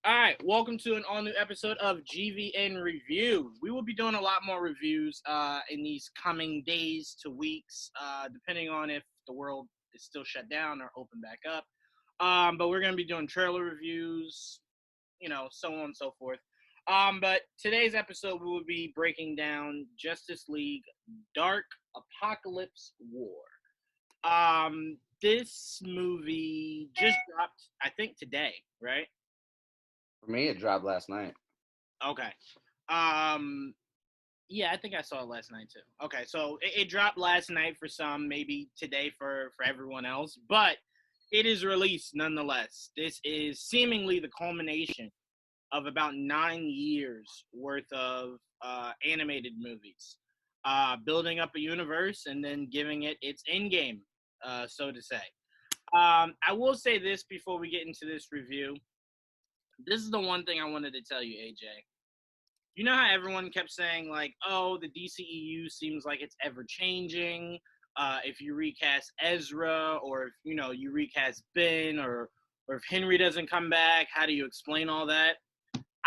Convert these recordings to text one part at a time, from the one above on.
All right, welcome to an all-new episode of GVN Review. We will be doing a lot more reviews in these coming days to weeks, depending on if the world is still shut down or open back up. But we're going to be doing trailer reviews, so on and so forth. But today's episode, we will be breaking down Justice League Dark Apokolips War. This movie just dropped, I think, today, right? For me, it dropped last night. Okay. Um, yeah, I think I saw it last night too. Okay, so it dropped last night for some, maybe today for everyone else, but it is released nonetheless. This is seemingly the culmination of about 9 years worth of animated movies, building up a universe and then giving it its end game, so to say. I will say this before we get into this review. This is the one thing I wanted to tell you, AJ. You know how everyone kept saying, like, oh, the DCEU seems like it's ever changing. If you recast Ezra, or if you recast Ben, or if Henry doesn't come back, how do you explain all that?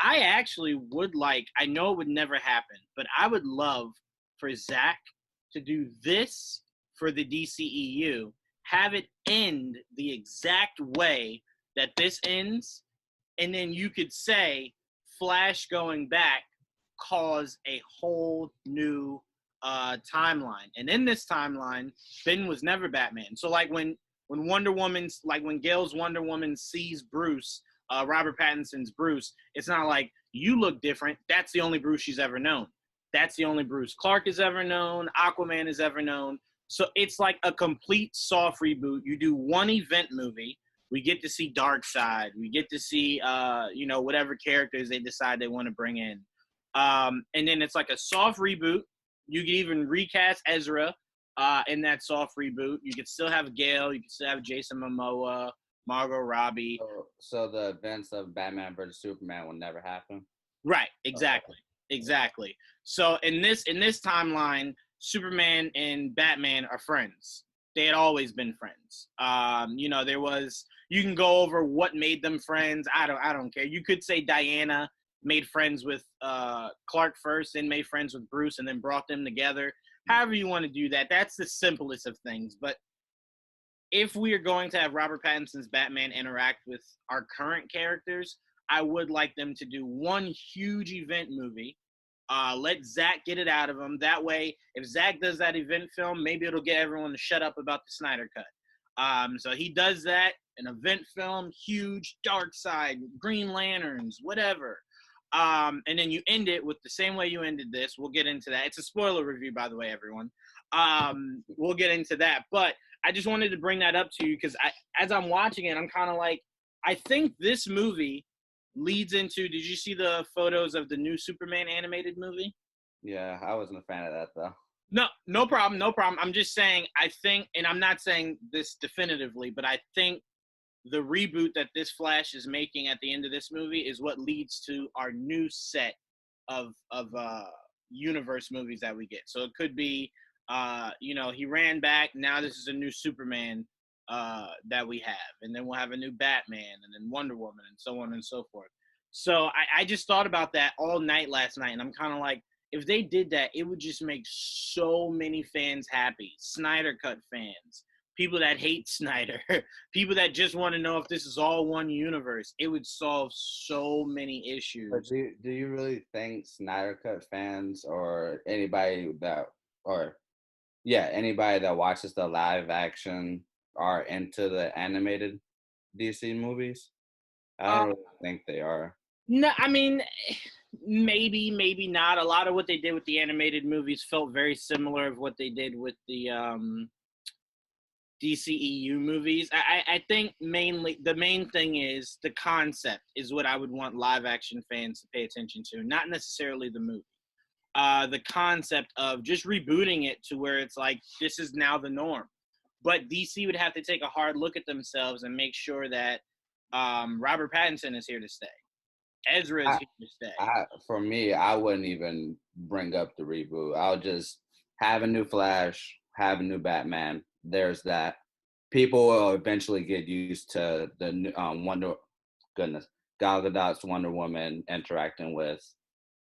I actually would like. I know it would never happen, but I would love for Zach to do this for the DCEU. Have it end the exact way that this ends, and then you could say Flash going back caused a whole new timeline. And in this timeline, Ben was never Batman. So like when Wonder Woman's, like when Gail's Wonder Woman sees Bruce, Robert Pattinson's Bruce, it's not like you look different. That's the only Bruce she's ever known. That's the only Bruce Clark has ever known. Aquaman has ever known. So it's like a complete soft reboot. You do one event movie. We get to see Darkseid. We get to see, whatever characters they decide they want to bring in. And then it's like a soft reboot. You could even recast Ezra in that soft reboot. You could still have Gail. You could still have Jason Momoa, Margot Robbie. So the events of Batman versus Superman will never happen. Right. Exactly. So in this timeline, Superman and Batman are friends. They had always been friends. There was. You can go over what made them friends. I don't care. You could say Diana made friends with Clark first, then made friends with Bruce, and then brought them together. However you want to do that, that's the simplest of things. But if we are going to have Robert Pattinson's Batman interact with our current characters, I would like them to do one huge event movie. Let Zach get it out of him. That way, if Zach does that event film, maybe it'll get everyone to shut up about the Snyder Cut. So he does that, an event film, huge, Darkseid, Green Lanterns, whatever. And then you end it with the same way you ended this. We'll get into that. It's a spoiler review, by the way, everyone. We'll get into that. But I just wanted to bring that up to you because as I'm watching it, I'm kind of like, I think this movie leads into, did you see the photos of the new Superman animated movie? Yeah, I wasn't a fan of that, though. No problem. I'm just saying, I think, and I'm not saying this definitively, but I think the reboot that this Flash is making at the end of this movie is what leads to our new set of universe movies that we get. So it could be, he ran back. Now this is a new Superman that we have, and then we'll have a new Batman, and then Wonder Woman, and so on and so forth. So I just thought about that all night last night, and I'm kind of like, if they did that, it would just make so many fans happy. Snyder Cut fans, people that hate Snyder, people that just want to know if this is all one universe. It would solve so many issues. But do you really think Snyder Cut fans or anybody that watches the live action are into the animated DC movies? I don't really think they are. No, I mean, maybe not. A lot of what they did with the animated movies felt very similar of what they did with the DCEU movies. I think mainly the main thing is the concept is what I would want live action fans to pay attention to, not necessarily the movie. The concept of just rebooting it to where it's like, this is now the norm. But DC would have to take a hard look at themselves and make sure that Robert Pattinson is here to stay. Ezra is here to stay. For me, I wouldn't even bring up the reboot. I'll just have a new Flash, have a new Batman. There's that. People will eventually get used to the Gal Gadot's Wonder Woman interacting with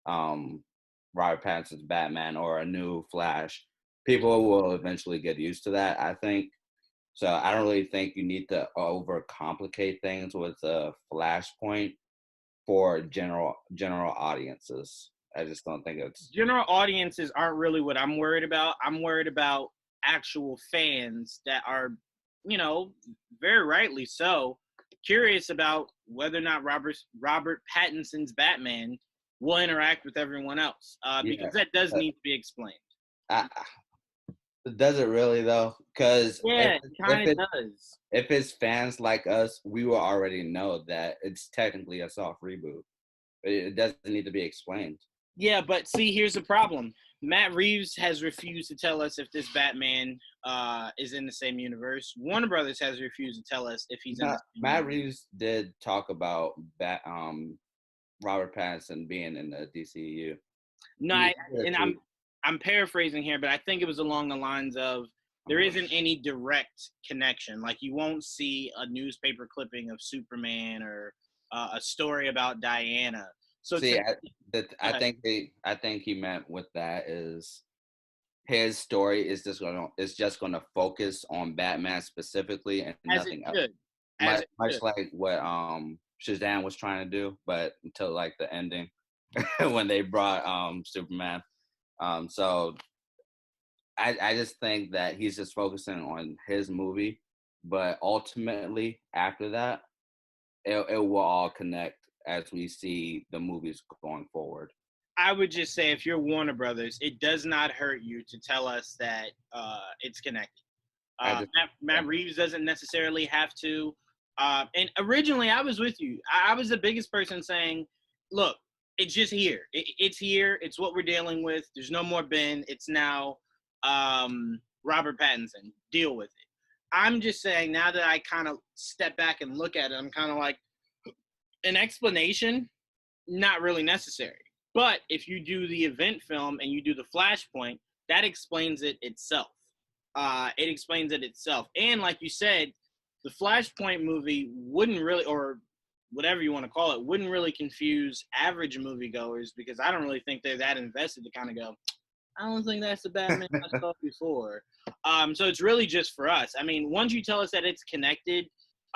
Robert Pattinson's Batman or a new Flash, people will eventually get used to that, I think. So I don't really think you need to overcomplicate things with a Flashpoint for general audiences. I just don't think it's general audiences aren't really what I'm worried about. I'm worried about actual fans that are, you know, very rightly so, curious about whether or not Robert Pattinson's Batman will interact with everyone else, because that does need to be explained. I, does it really though? Because yeah, it kind of does. If it's fans like us, we will already know that it's technically a soft reboot. It doesn't need to be explained. Yeah, but see, here's the problem. Matt Reeves has refused to tell us if this Batman is in the same universe. Warner Brothers has refused to tell us if he's in the same Matt universe. Reeves did talk about Robert Pattinson being in the DCAU. No, I'm paraphrasing here, but I think it was along the lines of there isn't any direct connection. Like you won't see a newspaper clipping of Superman or a story about Diana. So see, I think he meant with that is his story is just gonna focus on Batman specifically and nothing else. Much like what Shazam was trying to do, but until like the ending when they brought Superman. So I just think that he's just focusing on his movie, but ultimately after that, it will all connect as we see the movies going forward. I would just say if you're Warner Brothers, it does not hurt you to tell us that it's connected. Matt Reeves doesn't necessarily have to. And originally, I was with you. I was the biggest person saying, look, it's just here. It's here. It's what we're dealing with. There's no more Ben. It's now Robert Pattinson. Deal with it. I'm just saying now that I kind of step back and look at it, I'm kind of like, an explanation, not really necessary. But if you do the event film and you do the Flashpoint, that explains it itself. It explains it itself. And like you said, the Flashpoint movie wouldn't really, or whatever you want to call it, wouldn't really confuse average moviegoers because I don't really think they're that invested to kind of go, I don't think that's the Batman I saw before. So it's really just for us. I mean, once you tell us that it's connected,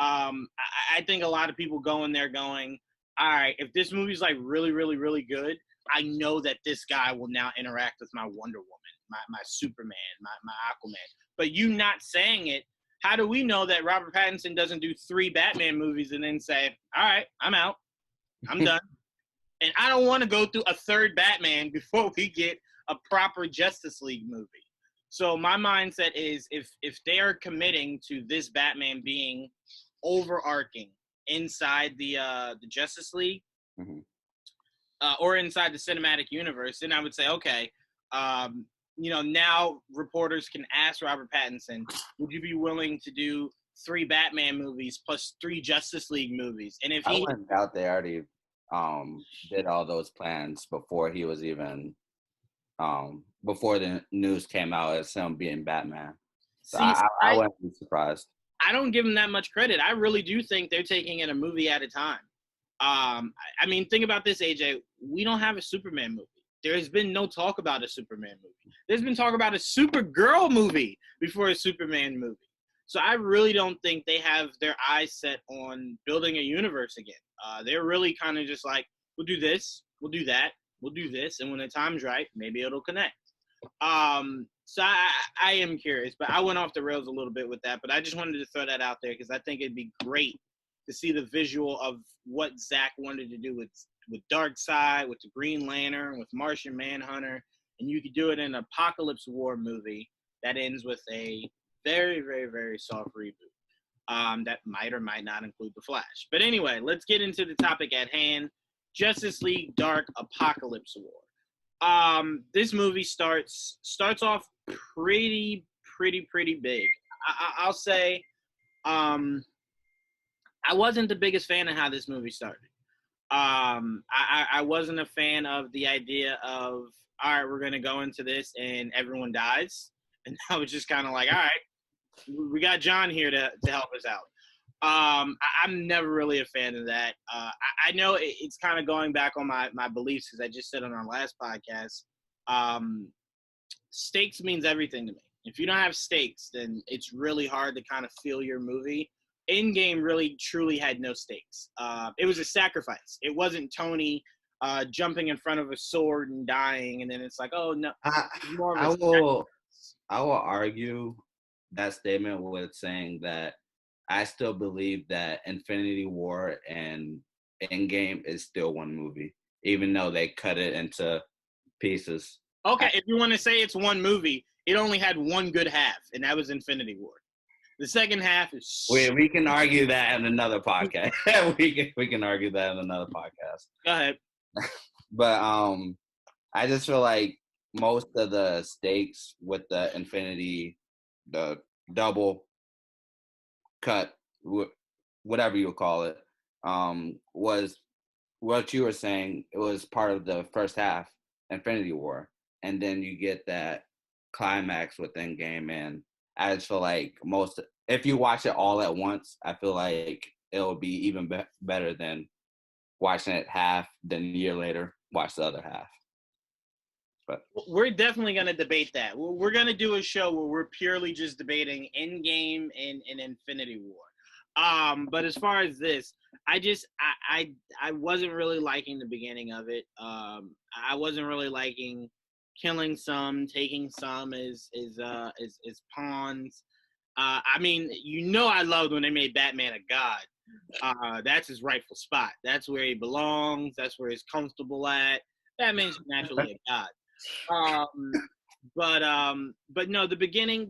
I think a lot of people go in there going, all right, if this movie's like really, really, really good, I know that this guy will now interact with my Wonder Woman, my Superman, my Aquaman. But you not saying it, how do we know that Robert Pattinson doesn't do 3 Batman movies and then say, all right, I'm out. I'm done. And I don't want to go through a 3rd Batman before we get a proper Justice League movie. So my mindset is if they are committing to this Batman being overarching inside the Justice League, or inside the cinematic universe, then I would say, okay, now reporters can ask Robert Pattinson, would you be willing to do 3 Batman movies plus 3 Justice League movies? And if I wouldn't doubt they already did all those plans before he was even before the news came out as him being Batman. So I wouldn't be surprised. I don't give them that much credit. I really do think they're taking it a movie at a time. I mean, think about this, AJ. We don't have a Superman movie. There has been no talk about a Superman movie. There's been talk about a Supergirl movie before a Superman movie. So I really don't think they have their eyes set on building a universe again. They're really kind of just like, we'll do this, we'll do that, we'll do this, and when the time's right, maybe it'll connect. So I am curious, but I went off the rails a little bit with that. But I just wanted to throw that out there because I think it'd be great to see the visual of what Zack wanted to do with Darkseid, with the Green Lantern, with Martian Manhunter, and you could do it in an Apokolips War movie that ends with a very, very, very soft reboot that might or might not include the Flash. But anyway, let's get into the topic at hand: Justice League Dark Apokolips War. This movie starts off pretty big. I'll say I wasn't the biggest fan of how this movie started. I wasn't a fan of the idea of, all right, we're going to go into this and everyone dies. And I was just kind of like, all right, we got John here to help us out. I'm never really a fan of that. I know it's kind of going back on my beliefs because I just said on our last podcast. Stakes means everything to me. If you don't have stakes, then it's really hard to kind of feel your movie. Endgame really truly had no stakes. It was a sacrifice. It wasn't Tony jumping in front of a sword and dying, and then it's like, oh no. I will argue that statement with saying that I still believe that Infinity War and Endgame is still one movie, even though they cut it into pieces. Okay, if you want to say it's one movie, it only had one good half, and that was Infinity War. The second half is. We can argue that in another podcast. we can argue that in another podcast. Go ahead. But I just feel like most of the stakes with the Infinity, the double cut, whatever you call it, was what you were saying. It was part of the first half, Infinity War, and then you get that climax with Endgame, and I just feel like if you watch it all at once, I feel like it'll be even better than watching it half, then a year later watch the other half. But we're definitely going to debate that. We're going to do a show where we're purely just debating Endgame and Infinity War. But as far as this, I wasn't really liking the beginning of it. I wasn't really liking killing some, taking some as pawns. I mean, I loved when they made Batman a god. That's his rightful spot. That's where he belongs. That's where he's comfortable at. Batman's naturally a god. But no, the beginning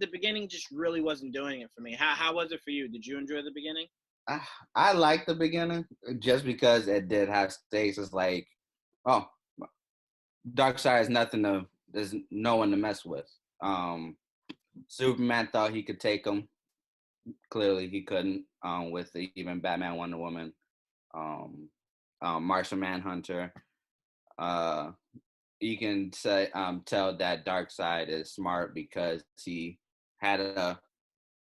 just really wasn't doing it for me. How was it for you? Did you enjoy the beginning? I liked the beginning just because it did have stakes. It's like, oh, Darkseid there's no one to mess with. Superman thought he could take him. Clearly he couldn't, with even Batman, Wonder Woman, Martian Manhunter. You can tell that Darkseid is smart because he had a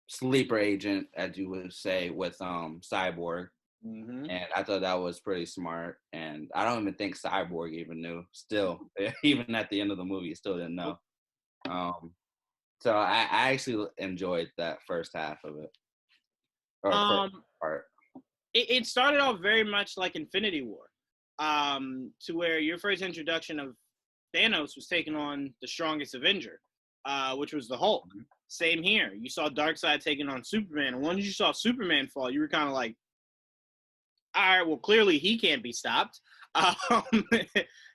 sleeper agent, as you would say, with Cyborg. Mm-hmm. And I thought that was pretty smart. And I don't even think Cyborg even knew. Still, even at the end of the movie, he still didn't know. So I actually enjoyed that first half of it. First part. It started off very much like Infinity War, to where your first introduction of Thanos was taking on the strongest Avenger, which was the Hulk. Mm-hmm. Same here. You saw Darkseid taking on Superman, and once you saw Superman fall, you were kind of like, all right, well, clearly he can't be stopped.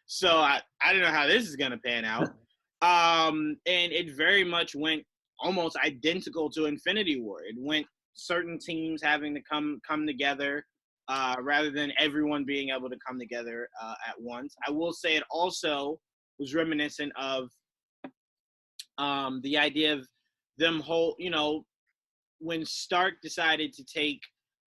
So I don't know how this is going to pan out. And it very much went almost identical to Infinity War. It went certain teams having to come together rather than everyone being able to come together at once. I will say it also was reminiscent of the idea of them when Stark decided to take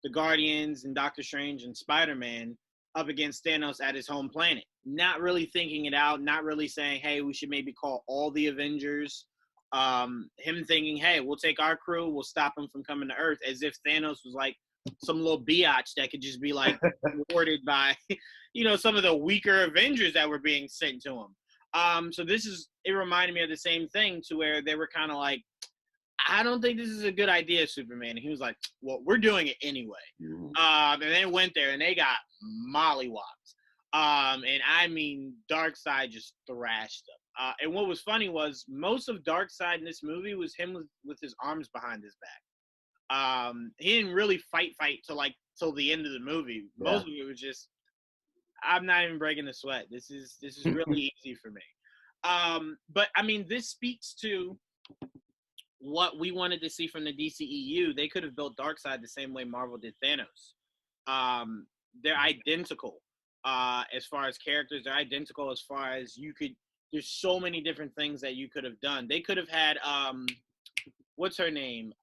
the Guardians and Doctor Strange and Spider-Man up against Thanos at his home planet, not really thinking it out, not really saying, hey, we should maybe call all the Avengers. Him thinking, hey, we'll take our crew, we'll stop him from coming to Earth, as if Thanos was like some little biatch that could just be like rewarded by, some of the weaker Avengers that were being sent to him. So it reminded me of the same thing, to where they were kind of like, I don't think this is a good idea, Superman. And he was like, well, we're doing it anyway. Mm-hmm. And they went there and they got mollywopped. And I mean, Darkseid just thrashed them. And what was funny was most of Darkseid in this movie was him with his arms behind his back. He didn't really fight till the end of the movie. Yeah. Most of it was just, I'm not even breaking a sweat. This is really easy for me. But I mean, this speaks to what we wanted to see from the DCEU. They could have built Darkseid the same way Marvel did Thanos. They're identical as far as characters. They're identical as far as there's so many different things that you could have done. They could have had, what's her name?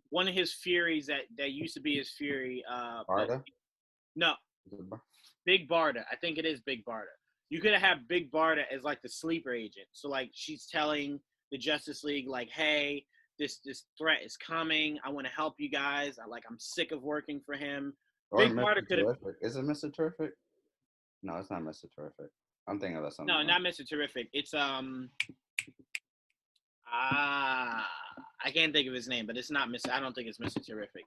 One of his Furies that used to be his Fury. Barda? No. Big Barda. I think it is Big Barda. You could have had Big Barda as like the sleeper agent. So like she's telling the Justice League, like, hey, this threat is coming. I want to help you guys. I'm sick of working for him. Or Big Mr. Barda could have. Terrific. Is it Mr. Terrific? No, it's not Mr. Terrific. I'm thinking about something. No, else. not Mr. Terrific. It's I can't think of his name, but it's not Mr. I don't think it's Mr. Terrific.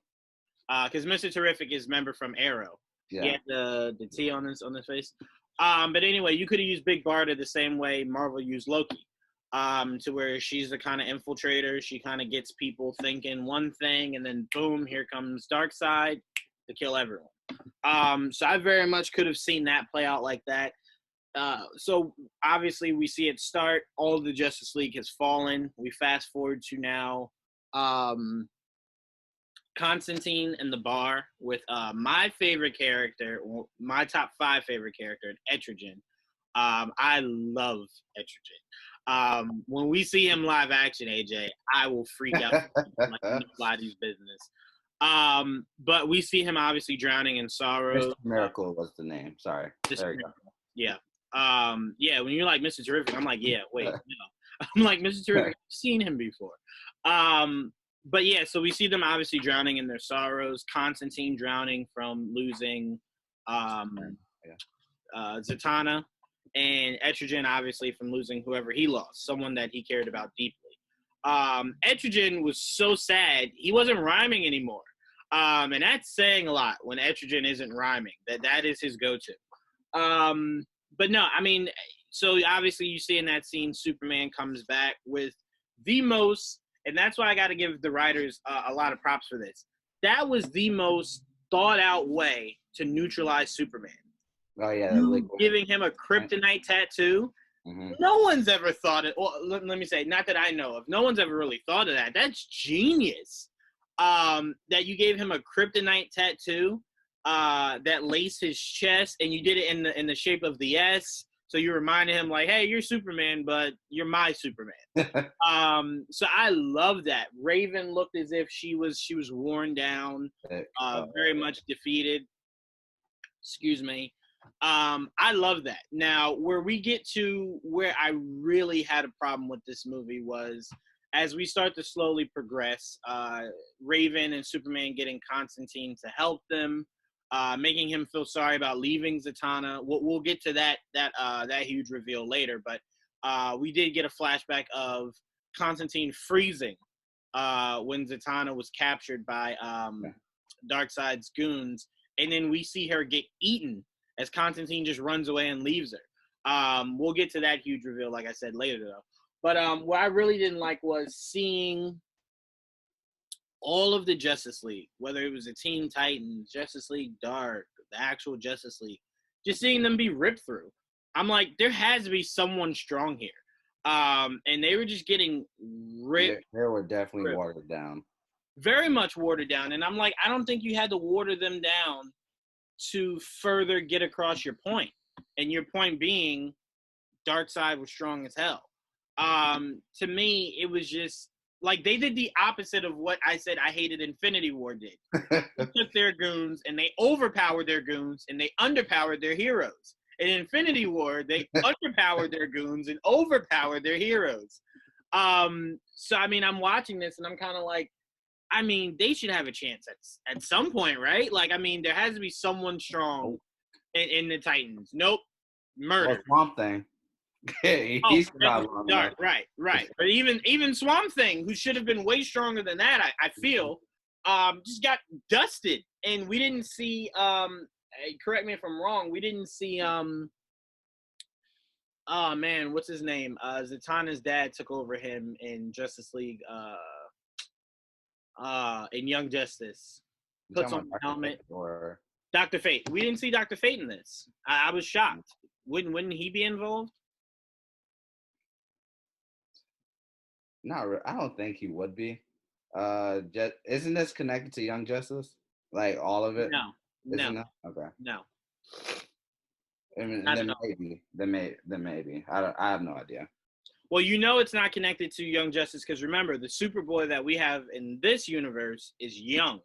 Because Mr. Terrific is member from Arrow. Yeah. He had the T on his face. But anyway, you could have used Big Barda the same way Marvel used Loki. To where she's the kind of infiltrator. She kind of gets people thinking one thing, and then boom, here comes Darkseid to kill everyone. So I very much could have seen that play out like that. So obviously we see it start. All of the Justice League has fallen. We fast forward to now Constantine in the bar with my favorite character, my top 5 favorite character, Etrigan. I love Etrigan. When we see him live action, AJ, I will freak out like nobody's business. But we see him obviously drowning in sorrow. Mr. Miracle was the name. Sorry. There you go. Yeah. Yeah, when you're like Mr. Terrific, I'm like, yeah, wait, no. I'm like, Mr. Terrific, I've seen him before. But yeah, so we see them obviously drowning in their sorrows. Constantine drowning from losing Zatanna, and Etrigan obviously from losing whoever he lost, someone that he cared about deeply. Etrigan was so sad, he wasn't rhyming anymore. And that's saying a lot when Etrigan isn't rhyming. That is his go-to. But no, I mean, so obviously you see in that scene, Superman comes back with the most, and that's why I got to give the writers a lot of props for this. That was the most thought out way to neutralize Superman. Oh yeah, giving him a kryptonite tattoo. Mm-hmm. No one's ever thought it. Well, let me say, not that I know of. No one's ever really thought of that. That's genius. That you gave him a kryptonite tattoo that laced his chest, and you did it in the shape of the S. So you reminded him like, hey, you're Superman, but you're my Superman. So I love that. Raven looked as if she was worn down, very much defeated. Excuse me. I love that. Now, where we get to where I really had a problem with this movie was as we start to slowly progress, Raven and Superman getting Constantine to help them, making him feel sorry about leaving Zatanna. We'll get to that huge reveal later, but we did get a flashback of Constantine freezing when Zatanna was captured by Darkseid's goons, and then we see her get eaten as Constantine just runs away and leaves her. We'll get to that huge reveal, like I said, later, though. But what I really didn't like was seeing all of the Justice League, whether it was the Teen Titans, Justice League Dark, the actual Justice League, just seeing them be ripped through. I'm like, there has to be someone strong here. And they were just getting ripped. They were definitely watered down. Very much watered down. And I'm like, I don't think you had to water them down to further get across your point. And your point being Darkseid was strong as hell. To me, it was just like they did the opposite of what I said I hated Infinity War did. They took their goons and they overpowered their goons and they underpowered their heroes. In Infinity War, they underpowered their goons and overpowered their heroes. So, I mean, I'm watching this and I'm kind of like, I mean, they should have a chance at some point, right? Like, I mean, there has to be someone strong in the Titans. Nope. Murder. Swamp Thing. He's not dark. Right. But even Swamp Thing, who should have been way stronger than that, I feel, just got dusted. And we didn't see, correct me if I'm wrong, we didn't see, oh man, what's his name? Zatanna's dad took over him in Justice League, in Young Justice. Puts on the helmet. Or Dr. Fate. We didn't see Dr. Fate in this. I was shocked. Wouldn't he be involved? No, I don't think he would be. Isn't this connected to Young Justice? Like all of it? No. Okay. No. I mean, then maybe. I have no idea. Well, you know it's not connected to Young Justice because remember, the Superboy that we have in this universe is young.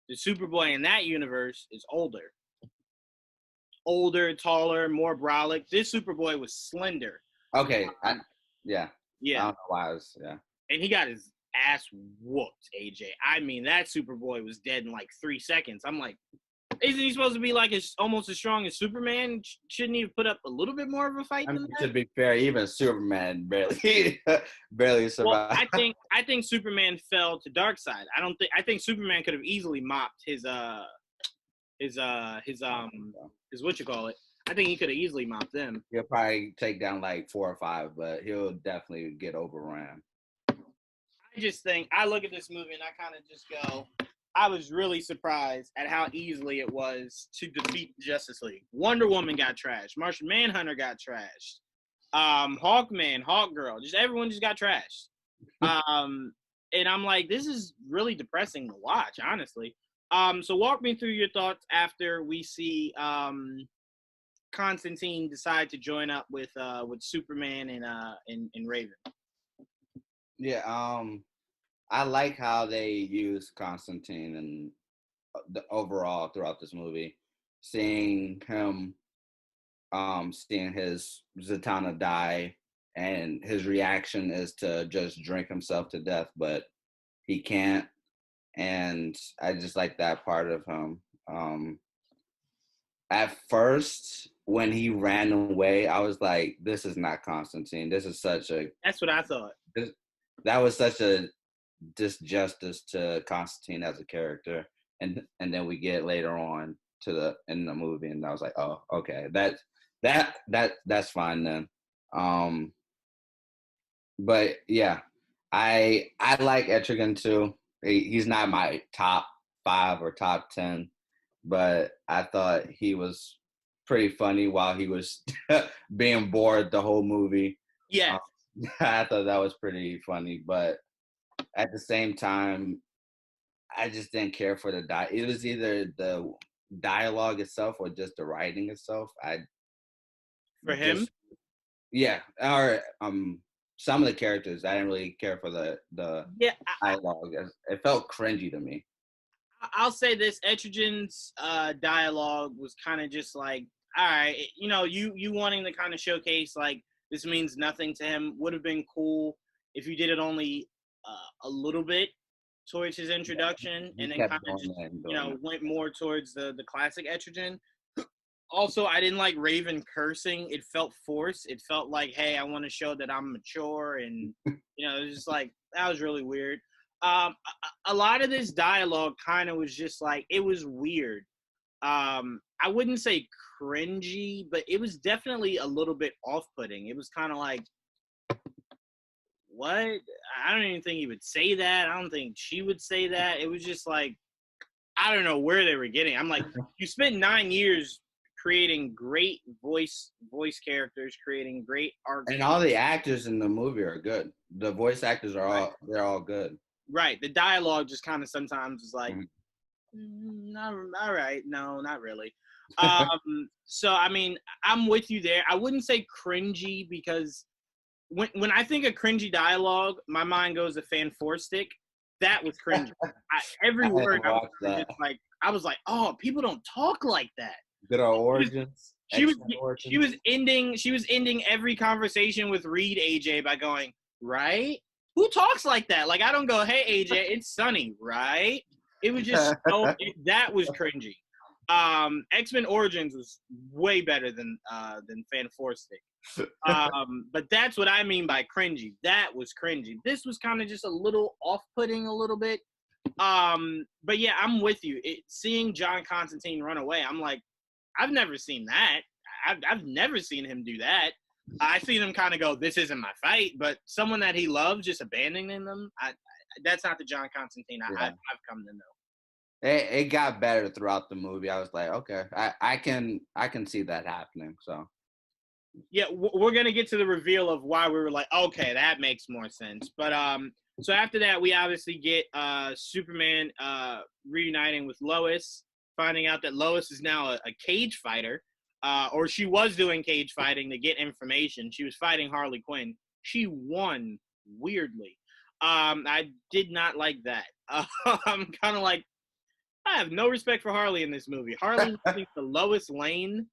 The Superboy in that universe is older. Older, taller, more brolic. This Superboy was slender. Okay. Yeah. Yeah. I don't know why I was, yeah. And he got his ass whooped, AJ. I mean, that Superboy was dead in like 3 seconds. I'm like, isn't he supposed to be like almost as strong as Superman? Shouldn't he have put up a little bit more of a fight than that? To be fair, even Superman barely survived. Well, I think Superman fell to Darkseid. I think Superman could have easily mopped his what you call it. I think he could have easily mopped them. He'll probably take down like 4 or 5, but he'll definitely get overrun. I just think I look at this movie and I kind of just go, I was really surprised at how easily it was to defeat Justice League. Wonder Woman got trashed. Martian Manhunter got trashed. Hawkman, Hawkgirl, just everyone just got trashed. And I'm like, this is really depressing to watch, honestly. So walk me through your thoughts after we see Constantine decide to join up with Superman and Raven. Yeah, I like how they use Constantine and the overall throughout this movie. Seeing him, seeing his Zatanna die, and his reaction is to just drink himself to death, but he can't. And I just like that part of him. At first, when he ran away, I was like, this is not Constantine. This is such a... That's what I thought. That was such a disjustice to Constantine as a character. And then we get later on in the movie, and I was like, oh, okay. That's fine then. But yeah, I like Etrigan too. He's not my top 5 or top 10, but I thought he was pretty funny while he was being bored the whole movie. Yeah. I thought that was pretty funny, but at the same time, I just didn't care for the it was either the dialogue itself or just the writing itself. For him? Yeah, or some of the characters, I didn't really care for the dialogue. It felt cringy to me. I'll say this: Etrigan's dialogue was kind of just like, all right, you wanting to kind of showcase like this means nothing to him would have been cool if you did it only a little bit towards his introduction, and then kind of just went more towards the classic Etrigan. Also, I didn't like Raven cursing. It felt forced. It felt like, hey, I want to show that I'm mature, and it was just like that was really weird. A lot of this dialogue kind of was just like it was weird. I wouldn't say cringy, but it was definitely a little bit off-putting. It was kind of like, what? I don't even think he would say that. I don't think she would say that. It was just like, I don't know where they were getting. I'm like, you spent 9 years creating great voice characters, creating great arcs. And all the actors in the movie are good. The voice actors are they're all good. Right. The dialogue just kind of sometimes is like, all right, no, not really. So, I mean, I'm with you there. I wouldn't say cringy because when I think of cringy dialogue, my mind goes to Fan Four Stick. That was cringy. Every word I was like, oh, people don't talk like that. Good old Origins. She was ending every conversation with Reed AJ by going, right? Who talks like that? Like I don't go, hey AJ, it's Sunny, right? It was just that was cringy. X-Men Origins was way better than Fan Four Stick. But that's what I mean by cringy. That was cringy. This was kind of just a little off-putting a little bit. But yeah, I'm with you. Seeing John Constantine run away, I'm like, I've never seen that. I've never seen him do that. I've seen him kind of go, this isn't my fight, but someone that he loves just abandoning them, that's not the John Constantine I've come to know. It got better throughout the movie. I was like, okay, I can see that happening. So yeah, we're gonna get to the reveal of why we were like, okay, that makes more sense. But so after that, we obviously get Superman reuniting with Lois, finding out that Lois is now a cage fighter, or she was doing cage fighting to get information. She was fighting Harley Quinn. She won weirdly. I did not like that. I'm kind of like, I have no respect for Harley in this movie. Harley thinks the Lois Lane,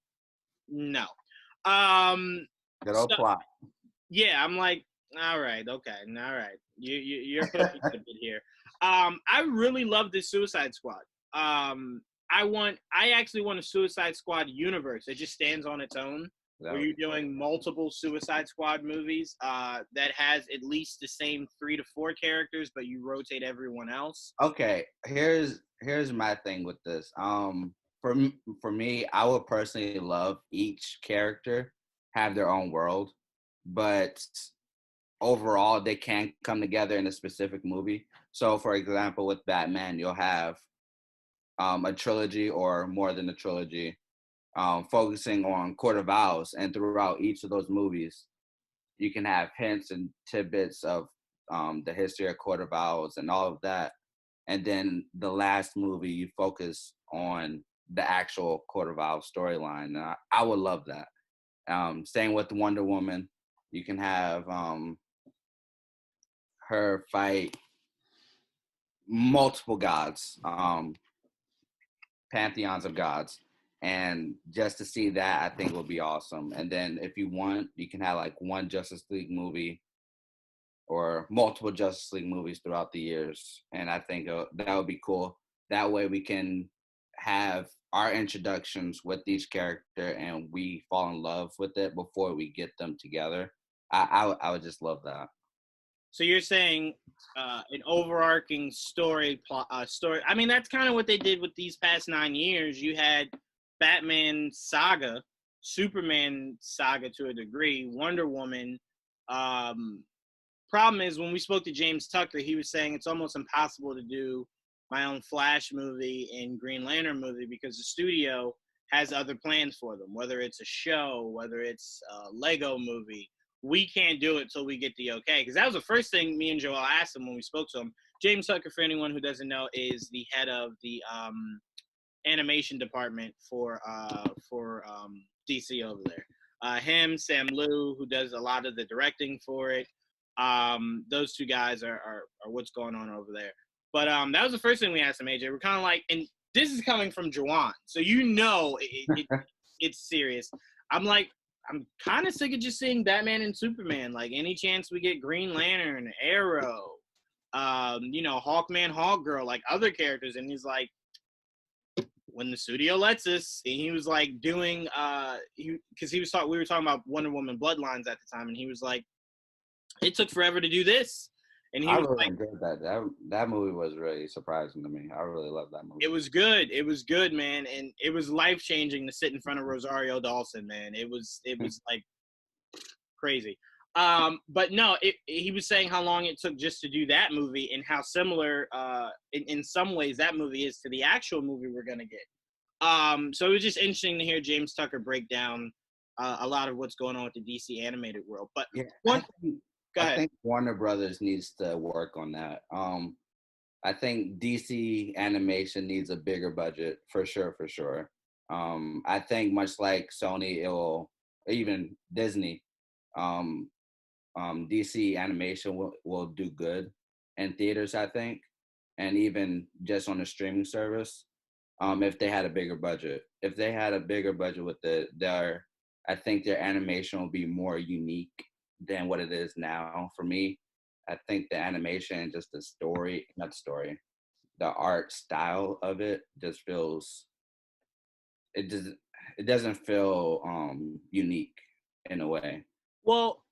no. Good old plot. Yeah, I'm like, All right. Okay. All right. You're pushing it a bit here. I really love this Suicide Squad. I actually want a Suicide Squad universe. It just stands on its own. Where you're doing multiple Suicide Squad movies that has at least the same 3 to 4 characters, but you rotate everyone else. Okay, here's my thing with this. For me, I would personally love each character have their own world, but overall they can come together in a specific movie. So, for example, with Batman, you'll have a trilogy or more than a trilogy, focusing on Court of Owls, and throughout each of those movies, you can have hints and tidbits of the history of Court of Owls and all of that. And then the last movie, you focus on the actual Court of Owls storyline. I would love that. Same with Wonder Woman. You can have her fight multiple gods, pantheons of gods. And just to see that, I think will be awesome. And then if you want, you can have like one Justice League movie or multiple Justice League movies throughout the years. And I think that would be cool. That way we can have our introductions with each character and we fall in love with it before we get them together. I would just love that. So you're saying an overarching story plot, story. I mean, that's kind of what they did with these past 9 years. You had Batman saga, Superman saga to a degree, Wonder Woman. Problem is, when we spoke to James Tucker, he was saying it's almost impossible to do my own Flash movie and Green Lantern movie because the studio has other plans for them, whether it's a show, whether it's a Lego movie. We can't do it till we get the okay. Because that was the first thing me and Joel asked him when we spoke to him. James Tucker, for anyone who doesn't know, is the head of the animation department for DC over there. Him, Sam Liu, who does a lot of the directing for it. Those two guys are what's going on over there. But that was the first thing we asked him, AJ. We're kind of like, and this is coming from Juwaan, so it's serious. I'm like, I'm kind of sick of just seeing Batman and Superman. Like, any chance we get Green Lantern, Arrow, Hawkman, Hawkgirl, like other characters. And he's like, when the studio lets us, and he was like doing, because we were talking about Wonder Woman Bloodlines at the time, and he was like, it took forever to do this. And I really enjoyed that. That movie was really surprising to me. I really loved that movie. It was good. It was good, man. And it was life-changing to sit in front of Rosario Dawson, man. It was like crazy. But no, he was saying how long it took just to do that movie and how similar in some ways that movie is to the actual movie we're going to get. So it was just interesting to hear James Tucker break down a lot of what's going on with the DC animated world. But yeah, I think Warner Brothers needs to work on that. I think DC animation needs a bigger budget for sure. I think much like Sony, even Disney, DC animation will do good in theaters, I think, and even just on the streaming service. If they had a bigger budget, with it, I think their animation will be more unique than what it is now. For me, I think the animation, just the art style of it just feels, it doesn't feel unique in a way. Well,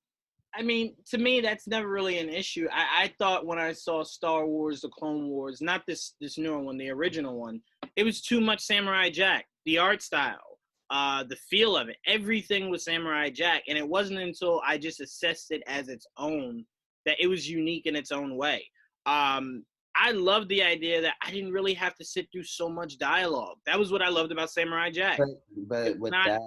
I mean, to me, that's never really an issue. I thought when I saw Star Wars, the Clone Wars, not this newer one, the original one, it was too much Samurai Jack. The art style, the feel of it, everything was Samurai Jack. And it wasn't until I just assessed it as its own that it was unique in its own way. I loved the idea that I didn't really have to sit through so much dialogue. That was what I loved about Samurai Jack. But with that,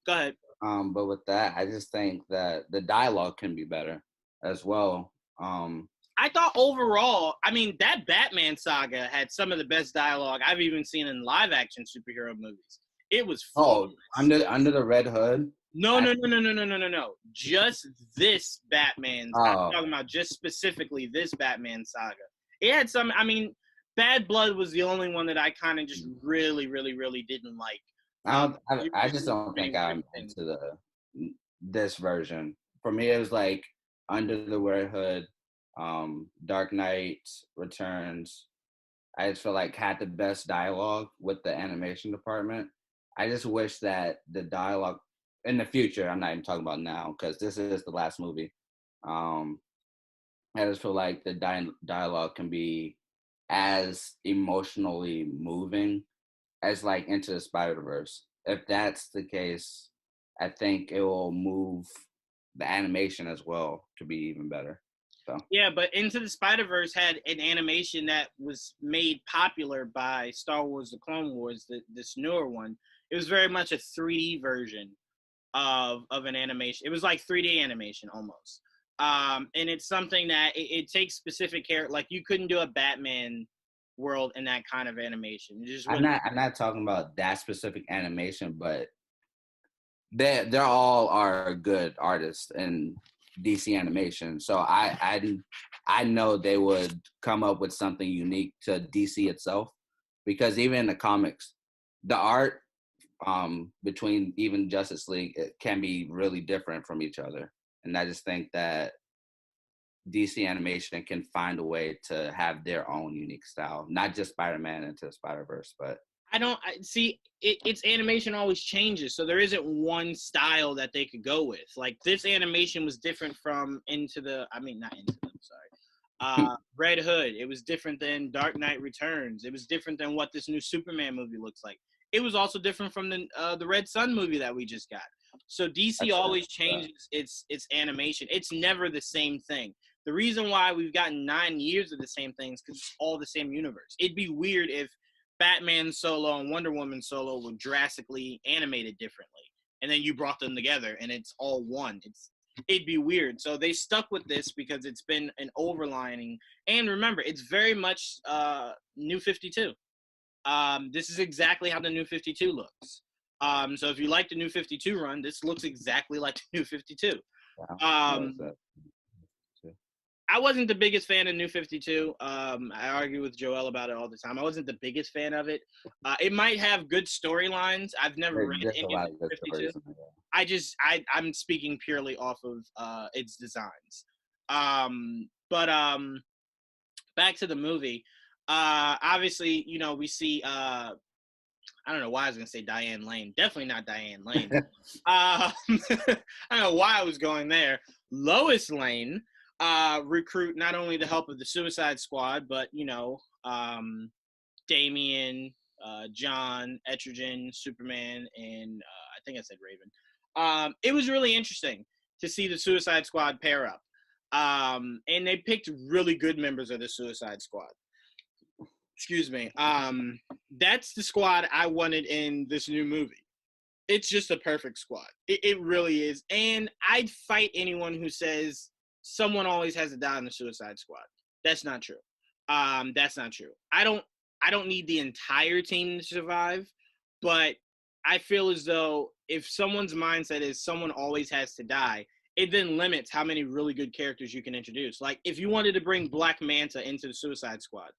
go ahead. But with that, I just think that the dialogue can be better as well. I thought overall, I mean, that Batman saga had some of the best dialogue I've even seen in live action superhero movies. It was flawless. Under the Red Hood? No. Just this Batman. I'm talking about just specifically this Batman saga. It had some, I mean, Bad Blood was the only one that I kind of just really, really, really didn't like. I just don't think I'm into this version. For me, it was like Under the Red Hood, Dark Knight Returns, I just feel like had the best dialogue with the animation department. I just wish that the dialogue in the future, I'm not even talking about now because this is the last movie. I just feel like the dialogue can be as emotionally moving as like Into the Spider-Verse. If that's the case, I think it will move the animation as well to be even better. So yeah, but Into the Spider-Verse had an animation that was made popular by Star Wars: The Clone Wars, this newer one. It was very much a 3D version of an animation. It was like 3D animation almost. And it's something that it takes specific care. Like you couldn't do a Batman world in that kind of animation. I'm not talking about that specific animation, but they're all are good artists in DC animation. So I know they would come up with something unique to DC itself, because even in the comics, the art between even Justice League, it can be really different from each other. And I just think that DC animation can find a way to have their own unique style, not just Spider-Man Into the Spider-Verse, but its animation always changes, so there isn't one style that they could go with. Like this animation was different from Red Hood. It was different than Dark Knight Returns. It was different than what this new Superman movie looks like. It was also different from the Red Sun movie that we just got. So DC always changes its animation. It's never the same thing. The reason why we've gotten 9 years of the same things because it's all the same universe. It'd be weird if Batman solo and Wonder Woman solo were drastically animated differently, and then you brought them together and it's all one. It'd be weird. So they stuck with this because it's been an overlining. And remember, it's very much New 52. This is exactly how the New 52 looks. So if you like the New 52 run, this looks exactly like the New 52. I wasn't the biggest fan of New 52. I argue with Joel about it all the time. I wasn't the biggest fan of it. It might have good storylines. I've never read any of New 52. I'm speaking purely off of its designs. But back to the movie. Obviously, we see I don't know why I was going to say Diane Lane. Definitely not Diane Lane. I don't know why I was going there. Lois Lane recruit not only the help of the Suicide Squad, but, Damian, John, Etrigan, Superman, and I think I said Raven. It was really interesting to see the Suicide Squad pair up. And they picked really good members of the Suicide Squad. Excuse me. That's the squad I wanted in this new movie. It's just a perfect squad. It really is. And I'd fight anyone who says someone always has to die in the Suicide Squad. That's not true. That's not true. I don't need the entire team to survive, but I feel as though if someone's mindset is someone always has to die, it then limits how many really good characters you can introduce. Like if you wanted to bring Black Manta into the Suicide Squad,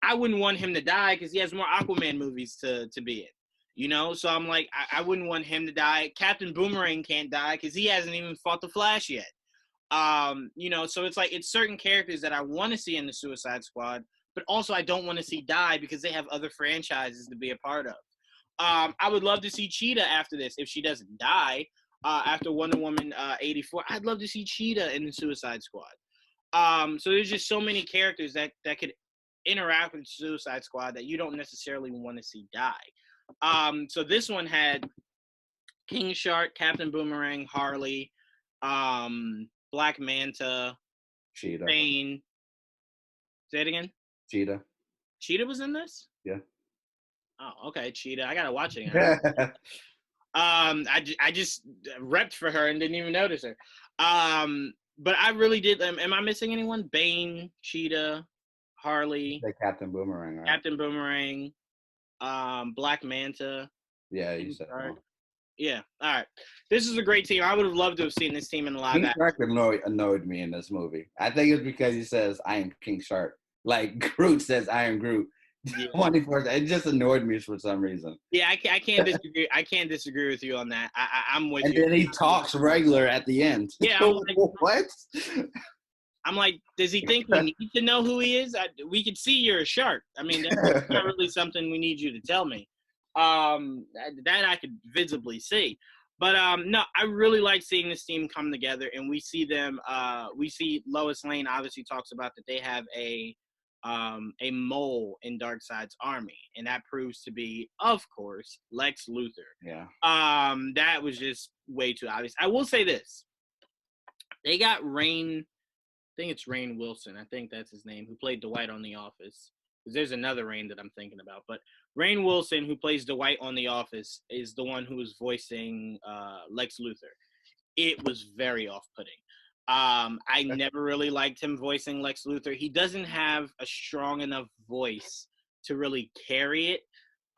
I wouldn't want him to die because he has more Aquaman movies to be in, So I'm like, I wouldn't want him to die. Captain Boomerang can't die because he hasn't even fought the Flash yet. So it's like it's certain characters that I want to see in the Suicide Squad, but also I don't want to see die because they have other franchises to be a part of. I would love to see Cheetah after this if she doesn't die after Wonder Woman 84. I'd love to see Cheetah in the Suicide Squad. So there's just so many characters that could interact with Suicide Squad that you don't necessarily want to see die. So this one had King Shark, Captain Boomerang, Harley, Black Manta, Cheetah. Rainn. Say it again. Cheetah. Cheetah was in this? Yeah. Oh, okay, Cheetah. I gotta watch it. I just repped for her and didn't even notice her. But I really did. Am I missing anyone? Bane, Cheetah, Harley, Captain Boomerang, right? Captain Boomerang, Black Manta. Yeah, you said that. Yeah, all right. This is a great team. I would have loved to have seen this team in the live action. King Shark annoyed me in this movie. I think it's because he says, I am King Shark. Like Groot says, I am Groot. Yeah. 24. It just annoyed me for some reason. Yeah, I can't disagree. I can't disagree with you on that. I'm with and you. And then he talks regular at the end. Yeah, I'm like, what? I'm like, does he think we need to know who he is? We can see you're a shark. I mean, that's not really something we need you to tell me. That I could visibly see. But no, I really like seeing this team come together, and we see them. We see Lois Lane obviously talks about that they have a mole in Darkseid's army, and that proves to be, of course, Lex Luthor. Yeah. That was just way too obvious. I will say this: they got Rainn. I think it's Rainn Wilson. I think that's his name, who played Dwight on The Office. Because there's another Rainn that I'm thinking about. But Rainn Wilson, who plays Dwight on The Office, is the one who is voicing Lex Luthor. It was very off-putting. I never really liked him voicing Lex Luthor. He doesn't have a strong enough voice to really carry it.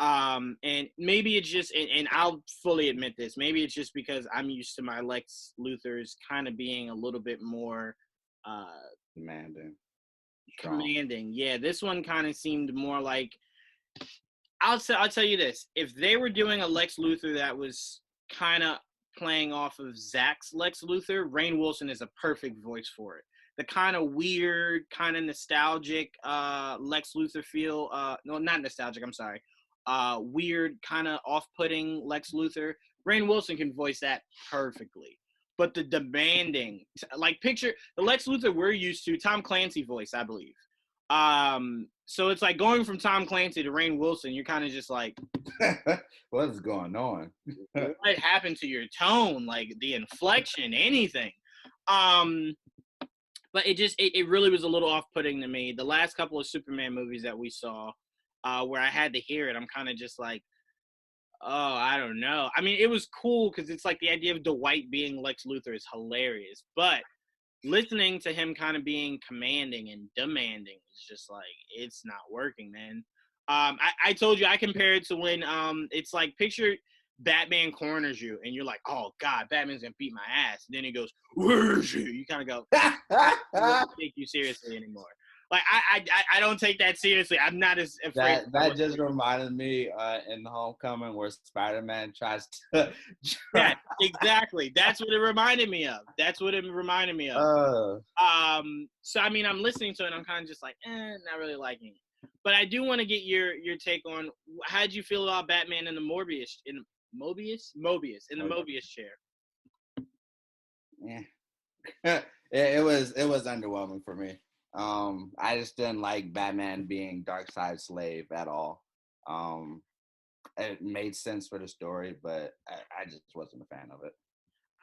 And maybe it's just, and I'll fully admit this, maybe it's just because I'm used to my Lex Luthors kind of being a little bit more commanding. Yeah, this one kind of seemed more like, I'll tell you this, if they were doing a Lex Luthor that was kind of playing off of Zach's Lex Luthor, Rainn Wilson is a perfect voice for it. The kind of weird, kind of nostalgic Lex Luthor feel, no, not nostalgic, I'm sorry, weird, kind of off-putting Lex Luthor, Rainn Wilson can voice that perfectly. But the demanding, like picture the Lex Luthor we're used to, Tom Clancy voice, I believe. So it's like going from Tom Clancy to Rainn Wilson, you're kind of just like, what's going on? What happened to your tone? Like the inflection, anything. But it really was a little off-putting to me. The last couple of Superman movies that we saw, where I had to hear it, I'm kind of just like, oh, I don't know. I mean, it was cool because it's like the idea of Dwight being Lex Luthor is hilarious. But listening to him kind of being commanding and demanding is just like, it's not working, man. I told you I compare it to when it's like picture Batman corners you and you're like, oh God, Batman's gonna beat my ass. And then he goes, where's you? You kind of go, I don't take you seriously anymore. Like I don't take that seriously. I'm not as afraid. That just reminded me in Homecoming where Spider-Man tries to. Yeah, exactly. That's what it reminded me of. So I mean, I'm listening to it. And I'm kind of just like, not really liking it. But I do want to get your take on how did you feel about Batman in the Mobius chair. Yeah, it was underwhelming for me. I just didn't like Batman being Darkseid's slave at all. It made sense for the story, but I just wasn't a fan of it.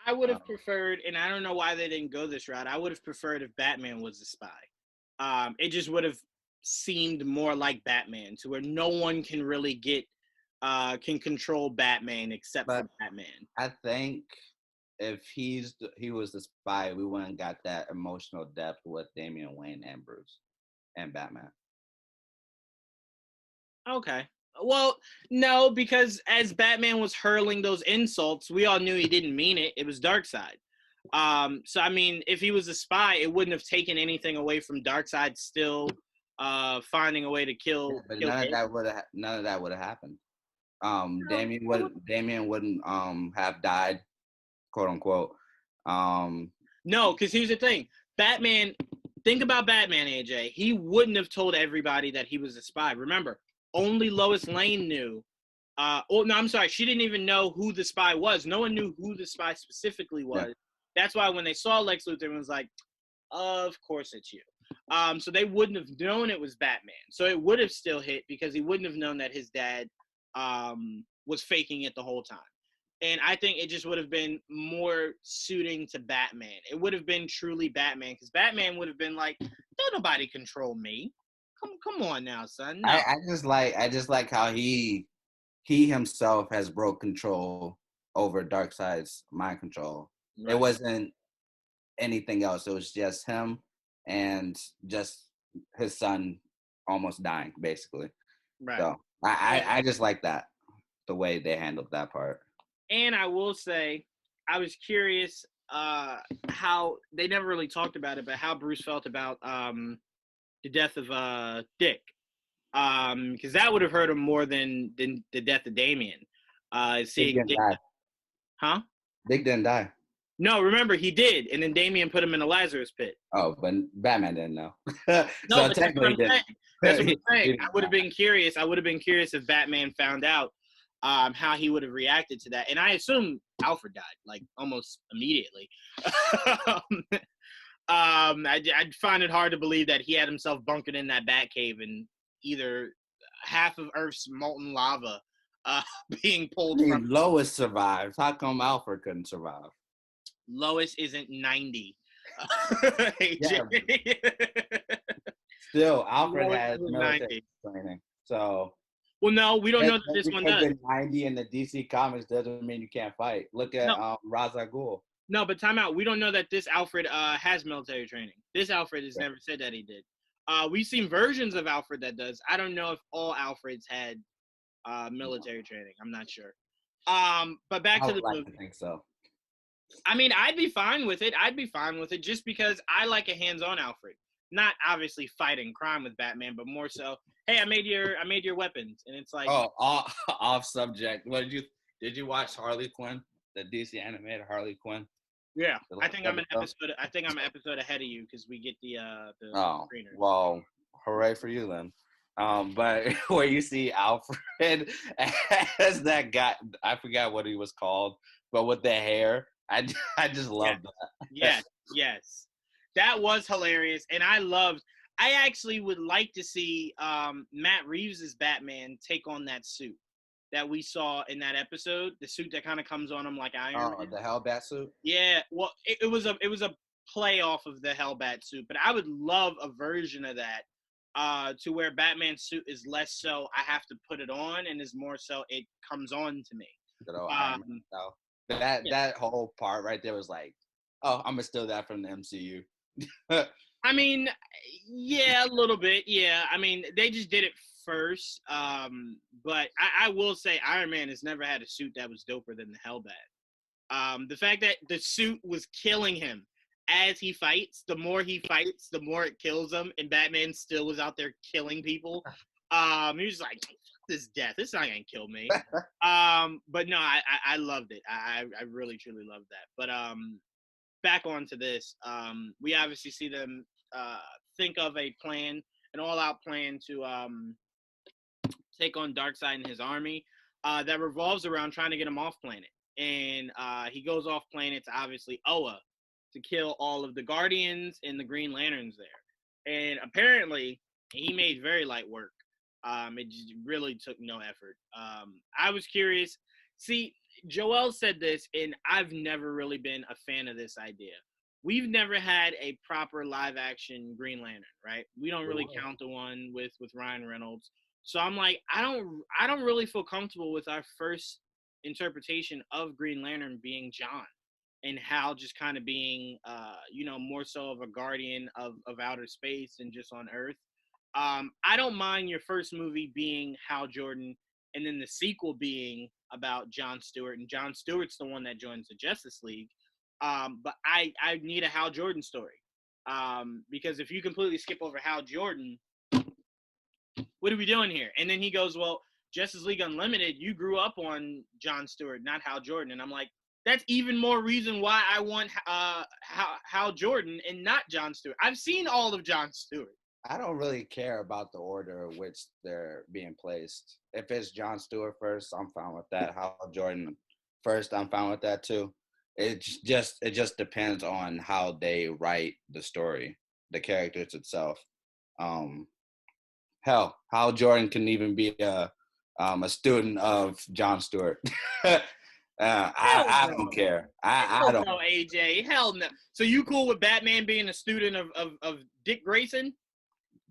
I would have preferred, and I don't know why they didn't go this route. I would have preferred if Batman was the spy. It just would have seemed more like Batman, to where no one can really can control Batman except for Batman. I think if he was the spy, we wouldn't got that emotional depth with Damian Wayne and Bruce and Batman. Okay. Well, no, because as Batman was hurling those insults, we all knew he didn't mean it. It was Darkseid. So I mean, if he was a spy, it wouldn't have taken anything away from Darkseid still finding a way to kill. But kill none of that would have happened. Damian wouldn't have died, quote unquote. No, because here's the thing. Batman, think about Batman, AJ. He wouldn't have told everybody that he was a spy. Remember, only Lois Lane knew. I'm sorry. She didn't even know who the spy was. No one knew who the spy specifically was. Yeah. That's why when they saw Lex Luthor, it was like, of course it's you. So they wouldn't have known it was Batman. So it would have still hit because he wouldn't have known that his dad was faking it the whole time. And I think it just would have been more suiting to Batman. It would have been truly Batman, because Batman would have been like, don't nobody control me. Come on now, son. No. I just like how he himself has broke control over Darkseid's mind control. Right. It wasn't anything else. It was just him and just his son almost dying, basically. Right. So I just like that, the way they handled that part. And I will say, I was curious how they never really talked about it, but how Bruce felt about the death of Dick. Because that would have hurt him more than the death of Damian. Seeing Dick didn't die. Huh? Dick didn't die. No, remember he did, and then Damian put him in the Lazarus pit. Oh, but Batman didn't know. No, So but technically, that's what I'm saying. I would have been curious. I would have been curious if Batman found out how he would have reacted to that. And I assume Alfred died like almost immediately. I'd find it hard to believe that he had himself bunkered in that Batcave and either half of Earth's molten lava being pulled from. Lois survived. How come Alfred couldn't survive? Lois isn't 90. Yeah. Still, Alfred Lois has isn't military training. So. Well, no, we don't know that this one does. 90 in the DC comics doesn't mean you can't fight. Look at Ra's al Ghul. No, but time out. We don't know that this Alfred has military training. This Alfred has never said that he did. We've seen versions of Alfred that does. I don't know if all Alfreds had military training. I'm not sure. But back to the movie. I think so. I mean, I'd be fine with it. Just because I like a hands-on Alfred. Not obviously fighting crime with Batman, but more so, hey, I made your weapons, and it's like, off subject. Did you watch Harley Quinn, the DC animated Harley Quinn? Yeah, I think I'm an episode ahead of you because we get the screener. Well, hooray for you then. But where you see Alfred as that guy, I forgot what he was called, but with the hair, I just love that. Yes. That was hilarious, and I actually would like to see Matt Reeves' Batman take on that suit that we saw in that episode, the suit that kind of comes on him like Iron Man. The Hellbat suit? Yeah, well, it was a play off of the Hellbat suit, but I would love a version of that to where Batman's suit is less so I have to put it on and is more so it comes on to me. That whole part right there was like, oh, I'm going to steal that from the MCU. I mean, yeah, a little bit. Yeah, I mean, they just did it first. But I will say Iron Man has never had a suit that was doper than the Hellbat. The fact that the suit was killing him as he fights, the more he fights, the more it kills him, and Batman still was out there killing people. He was like, this death, it's not gonna kill me. But no, I loved it. I really truly loved that. But back onto this, we obviously see them think of a plan, an all-out plan to take on Darkseid and his army that revolves around trying to get him off planet. And he goes off planet to obviously Oa to kill all of the Guardians and the Green Lanterns there. And apparently, he made very light work. It just really took no effort. I was curious. See, Joel said this, and I've never really been a fan of this idea. We've never had a proper live-action Green Lantern, right? We don't really count the one with Ryan Reynolds. So I'm like, I don't really feel comfortable with our first interpretation of Green Lantern being John, and Hal just kind of being, more so of a guardian of outer space and just on Earth. I don't mind your first movie being Hal Jordan, and then the sequel being about John Stewart, and John Stewart's the one that joins the Justice League. But I need a Hal Jordan story. Because if you completely skip over Hal Jordan, what are we doing here? And then he goes, well, Justice League Unlimited, you grew up on John Stewart, not Hal Jordan. And I'm like, that's even more reason why I want Hal Jordan and not John Stewart. I've seen all of John Stewart. I don't really care about the order in which they're being placed. If it's John Stewart first, I'm fine with that. Hal Jordan first, I'm fine with that too. It just depends on how they write the story, the characters itself. Hell, Hal Jordan can even be a student of John Stewart. I don't care. I don't know, AJ. Hell no. So you cool with Batman being a student of Dick Grayson?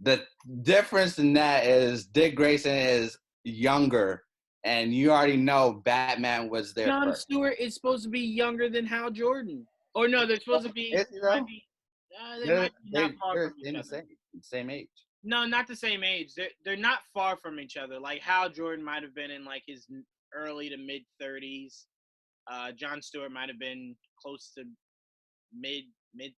The difference in that is Dick Grayson is younger, and you already know Batman was there John first. Stewart is supposed to be younger than Hal Jordan. Or no, they're supposed to be. They're in the same age. No, not the same age. They're not far from each other. Like Hal Jordan might have been in like his early to mid 30s. John Stewart might have been close to mid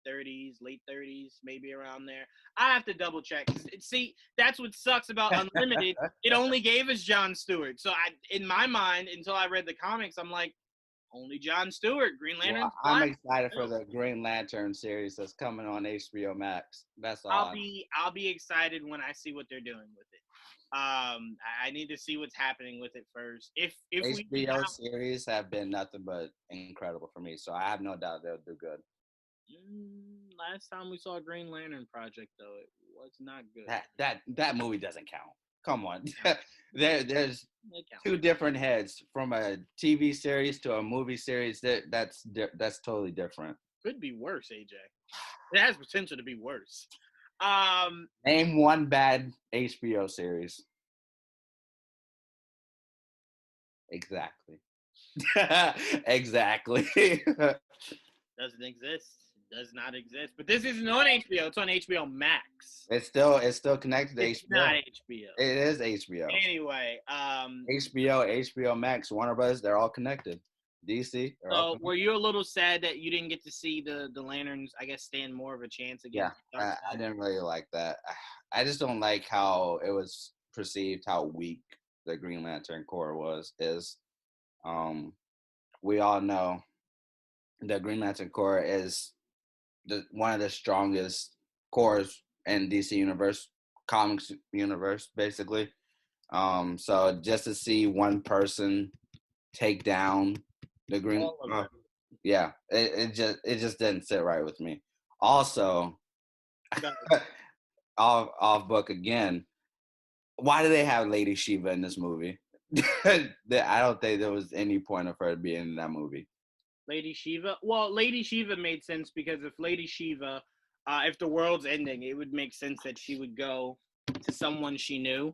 30s, late 30s, maybe around there. I have to double check. See, that's what sucks about Unlimited. It only gave us Jon Stewart. So in my mind, until I read the comics, I'm like, only Jon Stewart, Green Lantern. Well, I'm excited for the Green Lantern series that's coming on HBO Max. That's all. I'll be excited when I see what they're doing with it. I need to see what's happening with it first. If HBO series have been nothing but incredible for me, so I have no doubt they'll do good. Last time we saw a Green Lantern project, though, it was not good. That movie doesn't count. Come on, there's two different heads from a TV series to a movie series. That's totally different. Could be worse, AJ. It has potential to be worse. Name one bad HBO series. Exactly. Exactly. Doesn't exist. Does not exist. But this isn't on HBO. It's on HBO Max. It's still connected to it's HBO. Not HBO. It is HBO. Anyway, HBO Max, Warner Bros. They're all connected. DC. So were you a little sad that you didn't get to see the Lanterns, I guess, stand more of a chance against Darkseid? I didn't really like that. I just don't like how it was perceived, how weak the Green Lantern Corps is. We all know the Green Lantern Corps is one of the strongest corps in DC universe, comics universe, basically. So just to see one person take down the Green, it just didn't sit right with me. Also, off book again. Why do they have Lady Shiva in this movie? I don't think there was any point of her being in that movie. Lady Shiva? Well, Lady Shiva made sense because if Lady Shiva, if the world's ending, it would make sense that she would go to someone she knew,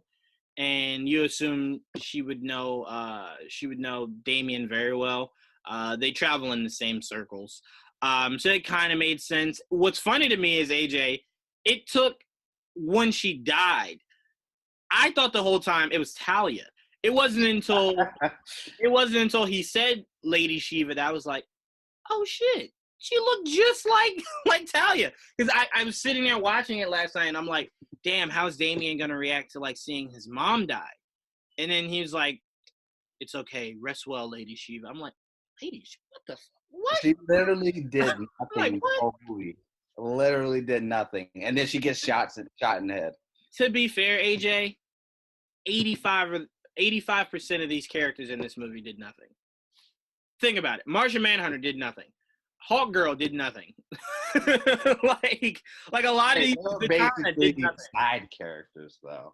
and you assume she would know Damian very well. They travel in the same circles, so it kind of made sense. What's funny to me is, AJ, it took when she died. I thought the whole time it was Talia. It wasn't until he said Lady Shiva that I was like, oh shit, she looked just like Talia. Because I was sitting there watching it last night and I'm like, damn, how's Damian gonna react to like seeing his mom die? And then he was like, it's okay, rest well, Lady Shiva. I'm like, Lady Shiva, what the fuck? What? She literally did nothing. Literally did nothing, and then she gets shot in the head. To be fair, AJ, 85% of these characters in this movie did nothing. Think about it. Martian Manhunter did nothing. Hawk Girl did nothing. like a lot of these basically side characters, though.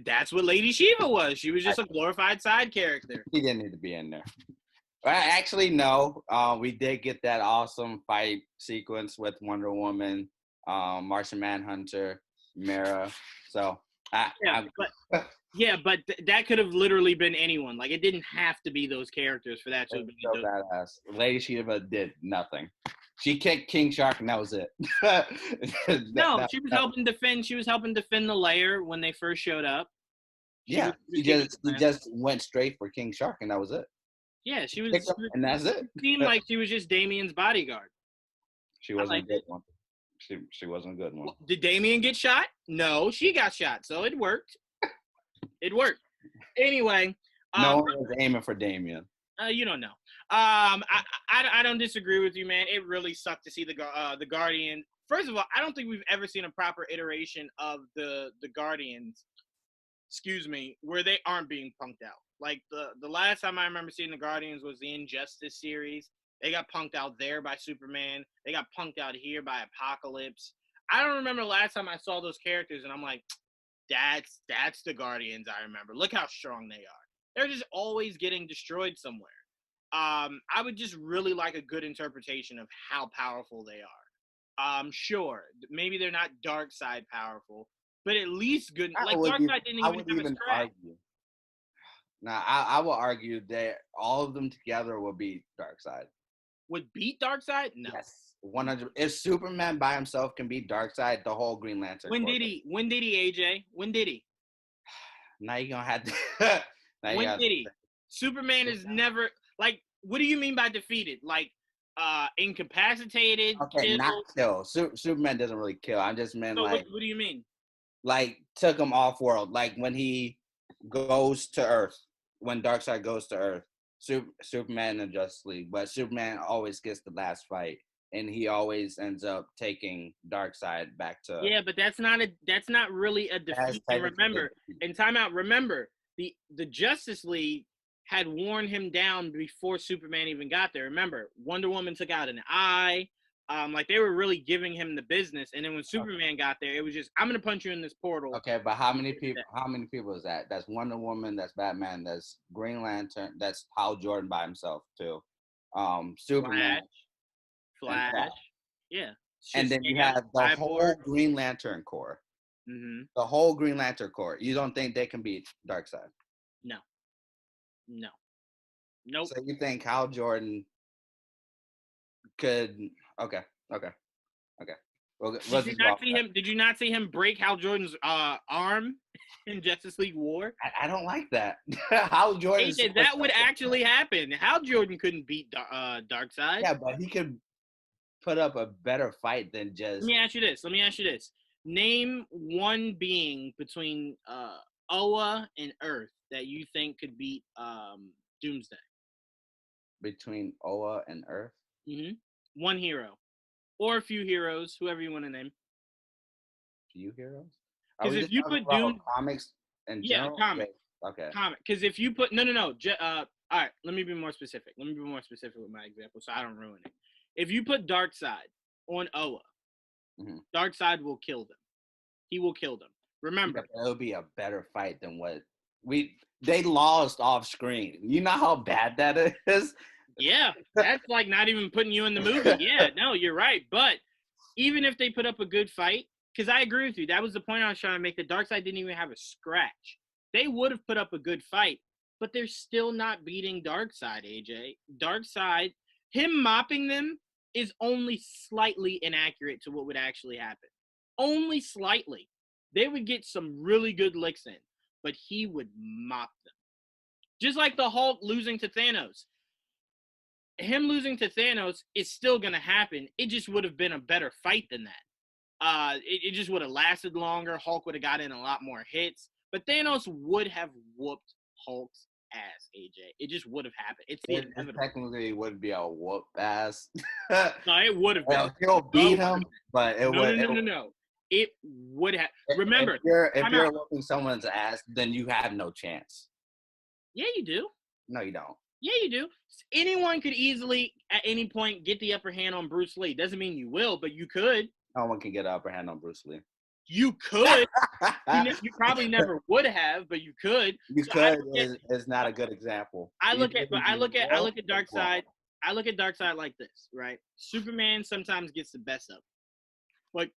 That's what Lady Shiva was. She was just a glorified side character. She didn't need to be in there. Actually, no. We did get that awesome fight sequence with Wonder Woman, Martian Manhunter, Mera. So but that could have literally been anyone. Like, it didn't have to be those characters for that to have been so badass. Lady Shiva did nothing. She kicked King Shark, and that was it. She was helping defend. She was helping defend the lair when they first showed up. She just went straight for King Shark, and that was it. Yeah, she was, and that's it. It seemed like she was just Damian's bodyguard. She wasn't a good one. She wasn't a good one. Did Damian get shot? No, she got shot, so it worked. It worked. Anyway. No one was aiming for Damian. You don't know. I don't disagree with you, man. It really sucked to see the Guardian. First of all, I don't think we've ever seen a proper iteration of the Guardians, where they aren't being punked out. Like, the last time I remember seeing the Guardians was the Injustice series. They got punked out there by Superman. They got punked out here by Apokolips. I don't remember the last time I saw those characters, and I'm like, that's the Guardians I remember. Look how strong they are. They're just always getting destroyed somewhere. I would just really like a good interpretation of how powerful they are. Sure, maybe they're not Darkseid powerful, but at least good. Like, Darkseid didn't even have a strap. Now, I will argue that all of them together will beat Darkseid. Would beat Darkseid? No. Yes, 100. If Superman by himself can beat Darkseid, the whole Green Lantern. When did he, AJ? When did he? Now you're gonna have to. When did he? Superman is never, like, what do you mean by defeated? Like, incapacitated. Okay, killed. not kill. Superman doesn't really kill. I just meant So like. what do you mean? Like took him off world. Like when he goes to Earth, when Darkseid goes to Earth, Superman and Justice League, but Superman always gets the last fight, and he always ends up taking Darkseid back to. Yeah, but that's not really a defeat. And remember, in timeout, remember the Justice League had worn him down before Superman even got there. Remember, Wonder Woman took out an eye. Like they were really giving him the business, and then when Superman got there, it was just, I'm gonna punch you in this portal. Okay, but how many people? How many people is that? That's Wonder Woman. That's Batman. That's Green Lantern. That's Hal Jordan by himself too. Superman. Flash. Yeah. And then you have the whole Green Lantern Corps. Mm-hmm. The whole Green Lantern Corps. You don't think they can beat Darkseid? No. Nope. So you think Hal Jordan could? Okay. Well, did you not see him break Hal Jordan's arm in Justice League War? I don't like that. Hal Jordan. That would actually happen. Hal Jordan couldn't beat Darkseid. Yeah, but he could put up a better fight than just. Let me ask you this. Name one being between Oa and Earth that you think could beat Doomsday. Between Oa and Earth? Mm-hmm. One hero. Or a few heroes, whoever you want to name. Few heroes? Because if you put comics and general? Comic. Okay. Comic. Because if you put all right, let me be more specific. Let me be more specific with my example so I don't ruin it. If you put Darkseid on Oa, mm-hmm. Darkseid will kill them. He will kill them. Remember, it'll be a better fight than what they lost off screen. You know how bad that is? Yeah, that's like not even putting you in the movie. Yeah, no, you're right. But even if they put up a good fight, because I agree with you, that was the point I was trying to make. The Darkseid didn't even have a scratch. They would have put up a good fight, but they're still not beating Darkseid, AJ. Darkseid, him mopping them is only slightly inaccurate to what would actually happen. Only slightly. They would get some really good licks in, but he would mop them. Just like the Hulk losing to Thanos. Him losing to Thanos is still going to happen. It just would have been a better fight than that. It just would have lasted longer. Hulk would have gotten a lot more hits. But Thanos would have whooped Hulk's ass, AJ. It just would have happened. It's the inevitable. Technically, it wouldn't be a whoop ass. No, it would have been. He'll beat him, but it would. No. It would have. Remember, if you're whooping someone's ass, then you have no chance. Yeah, you do. No, you don't. Yeah, you do. Anyone could easily, at any point, get the upper hand on Bruce Lee. Doesn't mean you will, but you could. No one can get an upper hand on Bruce Lee. You could. You probably never would have, but you could. You could is not a good example. I look at Darkseid. I look at Darkseid like this, right? Superman sometimes gets the best of him. But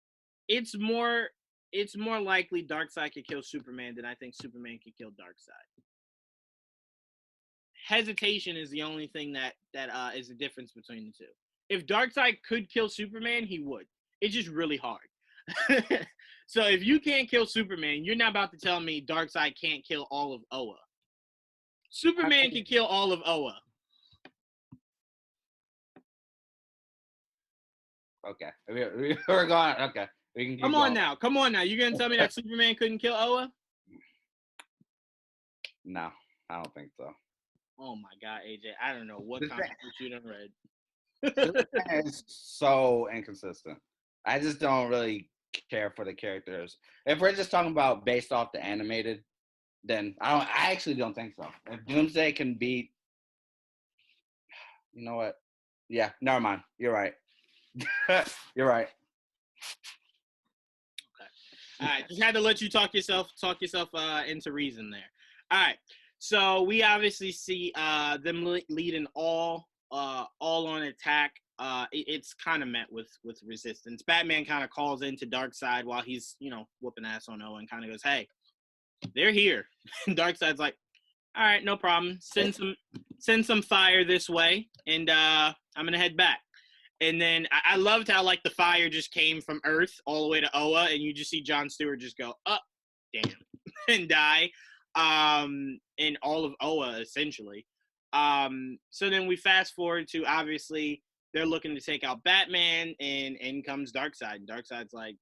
it's more likely Darkseid could kill Superman than I think Superman could kill Darkseid. Hesitation is the only thing that is the difference between the two. If Darkseid could kill Superman, he would. It's just really hard. So if you can't kill Superman, you're not about to tell me Darkseid can't kill all of Oa. Superman can kill all of Oa. Okay. We're going. Okay. We can Come on now. You're going to tell me that Superman couldn't kill Oa? No, I don't think so. Oh my God, AJ! I don't know what comic book you done read. It's so inconsistent. I just don't really care for the characters. If we're just talking about based off the animated, then I actually don't think so. If Doomsday can beat, you know what? Yeah, never mind. You're right. You're right. Okay. All right. Just had to let you talk yourself into reason there. All right. So we obviously see them leading all on attack. It's kind of met with resistance. Batman kind of calls into Darkseid while he's whooping ass on Owen, and kind of goes, "Hey, they're here." And Darkseid's like, "All right, no problem. Send some fire this way, and I'm gonna head back." And then I loved how the fire just came from Earth all the way to Oa, and you just see John Stewart just go, "Oh, damn," and die. In all of Oa, essentially. So then we fast forward to, obviously, they're looking to take out Batman, and in comes Darkseid. And Darkseid's like,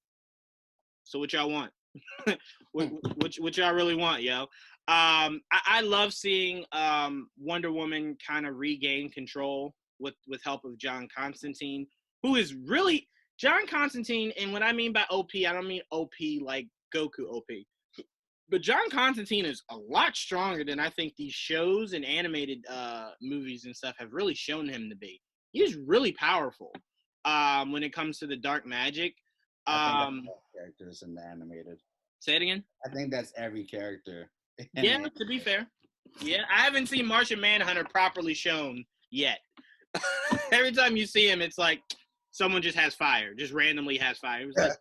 so what y'all want? what y'all really want, yo? I love seeing Wonder Woman kind of regain control with help of John Constantine, who is really John Constantine. And what I mean by OP, I don't mean OP like Goku OP. But John Constantine is a lot stronger than I think these shows and animated movies and stuff have really shown him to be. He's really powerful when it comes to the dark magic. I think that's all characters in the animated. Say it again? I think that's every character. Yeah, to be fair. Yeah, I haven't seen Martian Manhunter properly shown yet. Every time you see him, it's like someone just has fire, just randomly has fire. It was like,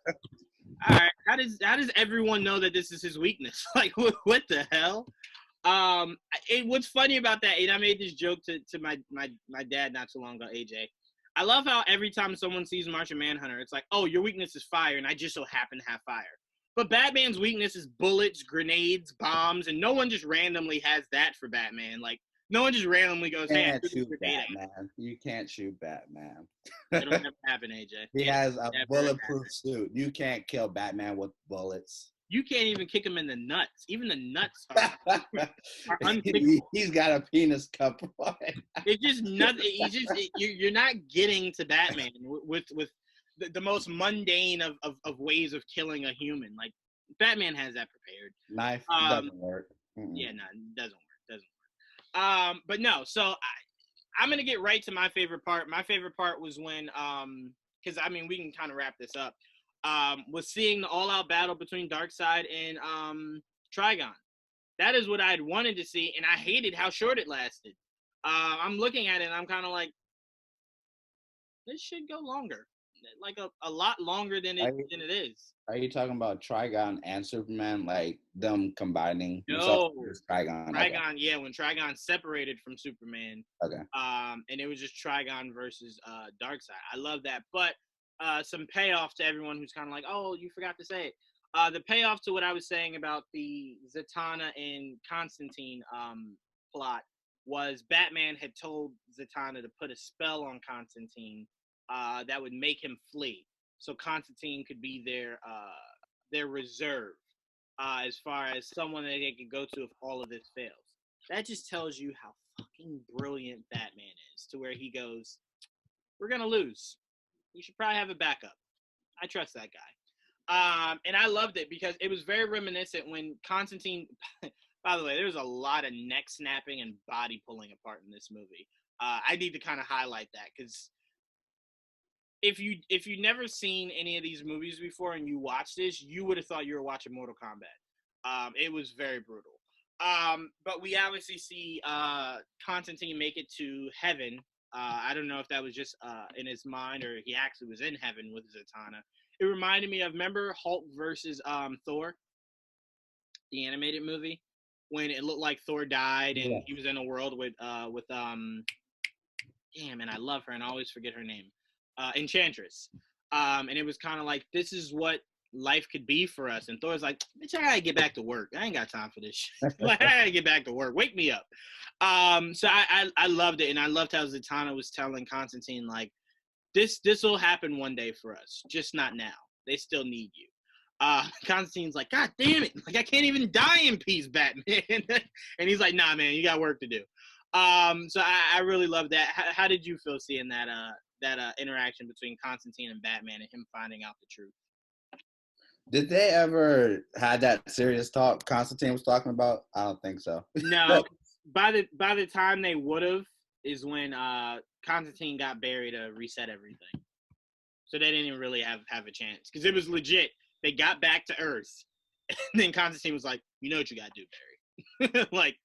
all right, how does everyone know that this is his weakness? Like, what the hell? What's funny about that, and I made this joke to my dad not too long ago, AJ. I love how every time someone sees Martian Manhunter, it's like, oh, your weakness is fire, and I just so happen to have fire. But Batman's weakness is bullets, grenades, bombs, and no one just randomly has that for Batman. Like, no one just randomly goes, hey, I shoot Batman. You can't shoot Batman. It'll never happen, AJ. He has a bulletproof suit. You can't kill Batman with bullets. You can't even kick him in the nuts. Even the nuts are unfixable. He's got a penis cup. It's just nothing. You're not getting to Batman with the most mundane of ways of killing a human. Like, Batman has that prepared. Knife doesn't work. Yeah, no, it doesn't work. But no, so I'm going to get right to my favorite part. My favorite part was when, because, I mean, we can kind of wrap this up, was seeing the all-out battle between Darkseid and Trigon. That is what I had wanted to see, and I hated how short it lasted. I'm looking at it, and I'm kind of like, this should go longer. Like a lot longer than it is. Are you talking about Trigon and Superman, like them combining? No, Trigon. Okay. Yeah, when Trigon separated from Superman. Okay. And it was just Trigon versus Darkseid. I love that, but some payoff to everyone who's kind of like, oh, you forgot to say it. The payoff to what I was saying about the Zatanna and Constantine plot was Batman had told Zatanna to put a spell on Constantine that would make him flee, so Constantine could be their reserve as far as someone that they could go to if all of this fails. That just tells you how fucking brilliant Batman is, to where he goes, we're gonna lose. We should probably have a backup. I trust that guy. And I loved it because it was very reminiscent when Constantine, by the way, there's a lot of neck snapping and body pulling apart in this movie. I need to kind of highlight that because if you never seen any of these movies before and you watch this, you would have thought you were watching Mortal Kombat. It was very brutal. But we obviously see Constantine make it to heaven. I don't know if that was just in his mind or he actually was in heaven with Zatanna. It reminded me of, remember Hulk versus Thor, the animated movie, when it looked like Thor died and he was in a world with damn, and I love her and I always forget her name. Enchantress. And it was kind of like, this is what life could be for us. And Thor's like, bitch, I gotta get back to work. I ain't got time for this shit. Like, I gotta get back to work. Wake me up. So I loved it. And I loved how Zatanna was telling Constantine, like, this will happen one day for us, just not now. They still need you. Constantine's like, God damn it. Like, I can't even die in peace, Batman. And he's like, nah, man, you got work to do. So I really love that. How did you feel seeing that interaction between Constantine and Batman and him finding out the truth? Did they ever had that serious talk Constantine was talking about? I don't think so. No. by the time they would have is when Constantine got buried to reset everything. So they didn't even really have a chance. Because it was legit. They got back to Earth. And then Constantine was like, you know what you got to do, Barry. Like,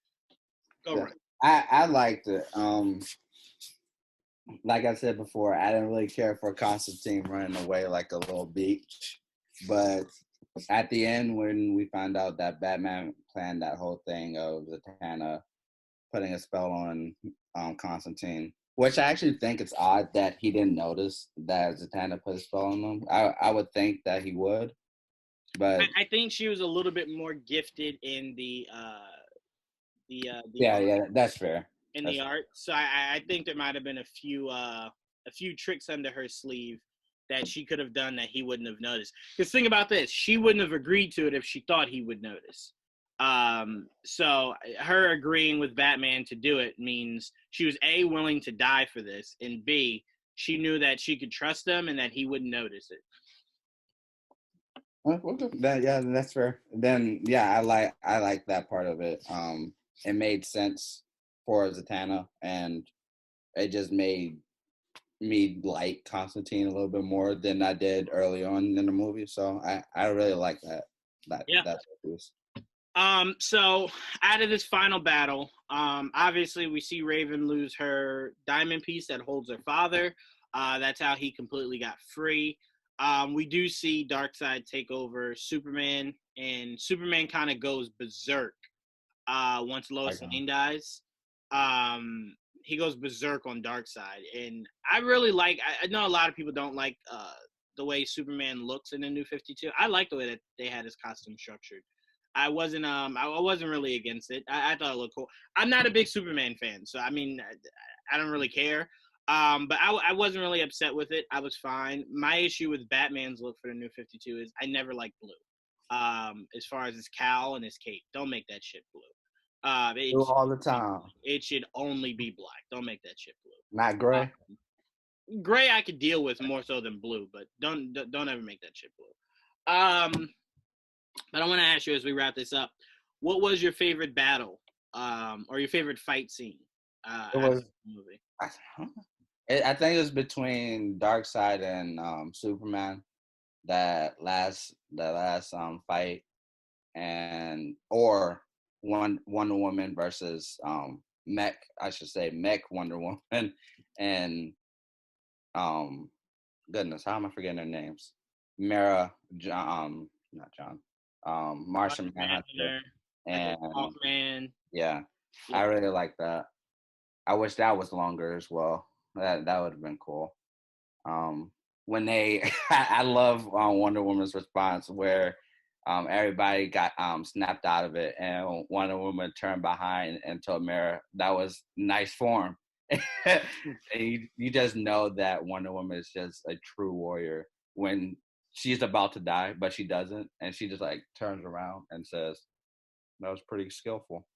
go right. I liked it. Like I said before, I didn't really care for Constantine running away like a little beach. But at the end, when we found out that Batman planned that whole thing of Zatanna putting a spell on Constantine, which I actually think it's odd that he didn't notice that Zatanna put a spell on him. I would think that he would. But I think she was a little bit more gifted in the yeah, that's fair. In the art. So I think there might have been a few a few tricks under her sleeve that she could have done that he wouldn't have noticed. Because think about this, she wouldn't have agreed to it if she thought he would notice. So her agreeing with Batman to do it means she was A, willing to die for this, and B, she knew that she could trust him and that he wouldn't notice it. That's fair. Then I like that part of it. It made sense for Zatanna, and it just made me like Constantine a little bit more than I did early on in the movie. So I really like that piece. So out of this final battle, obviously we see Raven lose her diamond piece that holds her father. That's how he completely got free. We do see Darkseid take over Superman, and Superman kind of goes berserk once Lois Lane dies. He goes berserk on Darkseid, and I really like. I know a lot of people don't like the way Superman looks in the New 52. I like the way that they had his costume structured. I wasn't really against it. I thought it looked cool. I'm not a big Superman fan, so I mean, I don't really care. But I wasn't really upset with it. I was fine. My issue with Batman's look for the New 52 is I never liked blue. As far as his cowl and his cape, don't make that shit blue. All the time. It should only be black. Don't make that shit blue. Not gray. Gray I could deal with more so than blue, but don't ever make that shit blue. But I want to ask you as we wrap this up, what was your favorite battle, or your favorite fight scene? It was the movie. I think it was between Darkseid and Superman. That last fight, and or Wonder Woman versus Mech Wonder Woman, and goodness, how am I forgetting their names? Mara, Martian Manhunter, and Hawkman. Yeah, I really like that. I wish that was longer as well. That would have been cool. When they, I love Wonder Woman's response where everybody got snapped out of it, and Wonder Woman turned behind and told Mara that was nice form. And you just know that Wonder Woman is just a true warrior when she's about to die, but she doesn't, and she just like turns around and says, "That was pretty skillful."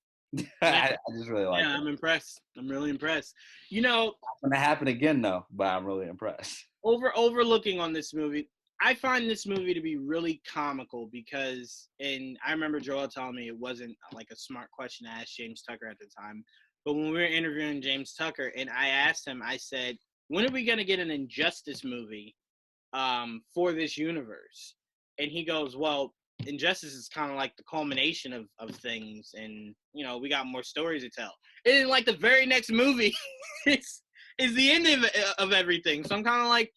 I just really like. Yeah, I'm impressed. I'm really impressed. You know, it's gonna happen again though, but I'm really impressed. Overlooking on this movie, I find this movie to be really comical because, and I remember Joel telling me it wasn't like a smart question to ask James Tucker at the time, but when we were interviewing James Tucker and I asked him, I said, when are we going to get an Injustice movie for this universe? And he goes, well, Injustice is kind of like the culmination of things, and, you know, we got more stories to tell. And like the very next movie is the end of everything. So I'm kind of like,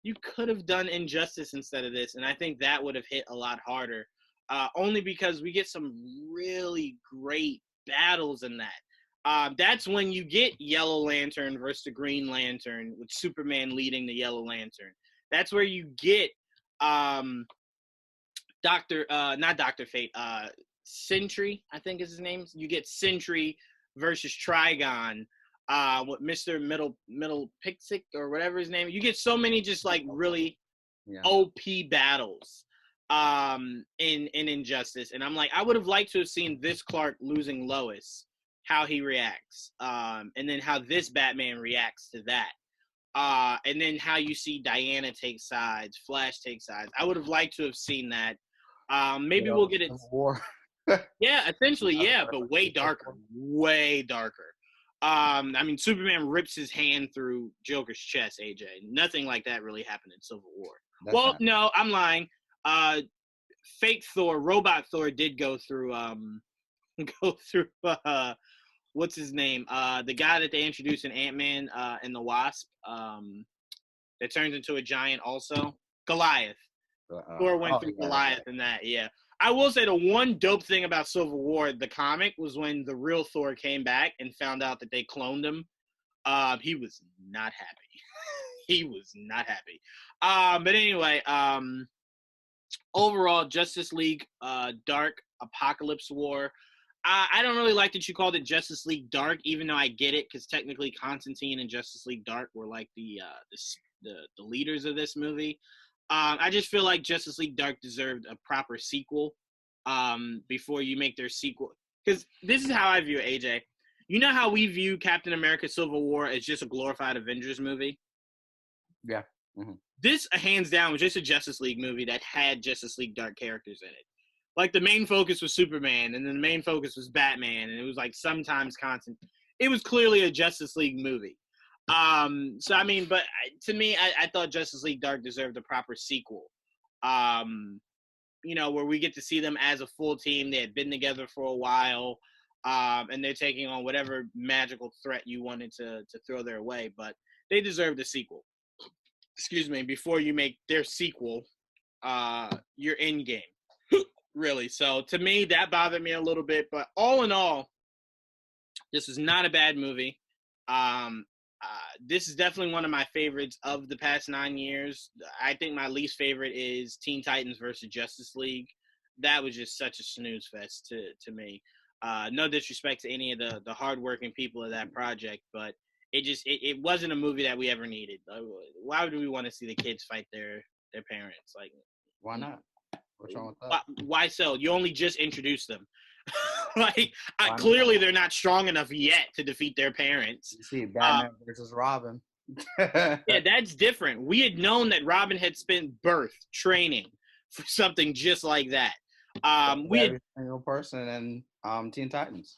you could have done Injustice instead of this, and I think that would have hit a lot harder, only because we get some really great battles in that. That's when you get Yellow Lantern versus the Green Lantern, with Superman leading the Yellow Lantern. That's where you get not Dr. Fate, Sentry, I think is his name. You get Sentry versus Trigon, with Mr. Middle Pixic or whatever his name. You get so many just like really OP battles in Injustice. And I'm like, I would have liked to have seen this Clark losing Lois, how he reacts, and then how this Batman reacts to that. And then how you see Diana take sides, Flash take sides. I would have liked to have seen that. Maybe we'll get it. War. Yeah, essentially, yeah, but way darker. I mean, Superman rips his hand through Joker's chest, AJ. Nothing like that really happened in Civil War. No, I'm lying. Fake Thor, Robot Thor did go through what's his name? The guy that they introduced in Ant-Man and the Wasp, that turns into a giant also. Goliath. Thor went through Goliath in that, yeah. I will say the one dope thing about Civil War, the comic, was when the real Thor came back and found out that they cloned him. He was not happy. He was not happy. But anyway, overall, Justice League, Dark, Apokolips War. I don't really like that you called it Justice League Dark, even though I get it, because technically Constantine and Justice League Dark were like the leaders of this movie. I just feel like Justice League Dark deserved a proper sequel before you make their sequel. Because this is how I view it, AJ. You know how we view Captain America Civil War as just a glorified Avengers movie? Yeah. Mm-hmm. This, hands down, was just a Justice League movie that had Justice League Dark characters in it. Like, the main focus was Superman, and then the main focus was Batman, and it was, like, sometimes constant. It was clearly a Justice League movie. So, I mean, but to me, I thought Justice League Dark deserved a proper sequel. You know, where we get to see them as a full team. They had been together for a while, and they're taking on whatever magical threat you wanted to throw their way. But they deserved a sequel. Excuse me, before you make their sequel, your end game. Really. So to me, that bothered me a little bit. But all in all, this is not a bad movie. This is definitely one of my favorites of the past 9 years. I think my least favorite is Teen Titans versus Justice League. That was just such a snooze fest to me. No disrespect to any of the hardworking people of that project, but it wasn't a movie that we ever needed. Why would we want to see the kids fight their parents? Like, why not? What's wrong with that? Why so? You only just introduced them. Like, clearly they're not strong enough yet to defeat their parents. You see, Batman versus Robin. Yeah, that's different. We had known that Robin had spent birth training for something just like that. Every single person in Teen Titans.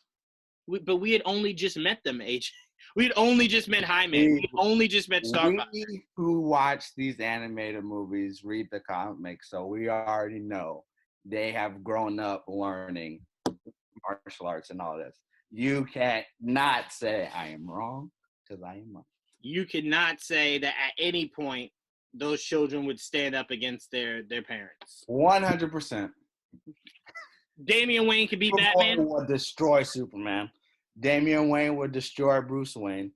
But we had only just met them, AJ. We had only just met Hyman. We had only just met Starbucks. We who watch these animated movies read the comics, so we already know they have grown up learning martial arts and all this. You can't not say I am wrong, because I am wrong. You cannot say that at any point those children would stand up against their parents. 100%. Damian Wayne could be Batman. Would destroy Superman. Damian Wayne would destroy Bruce Wayne.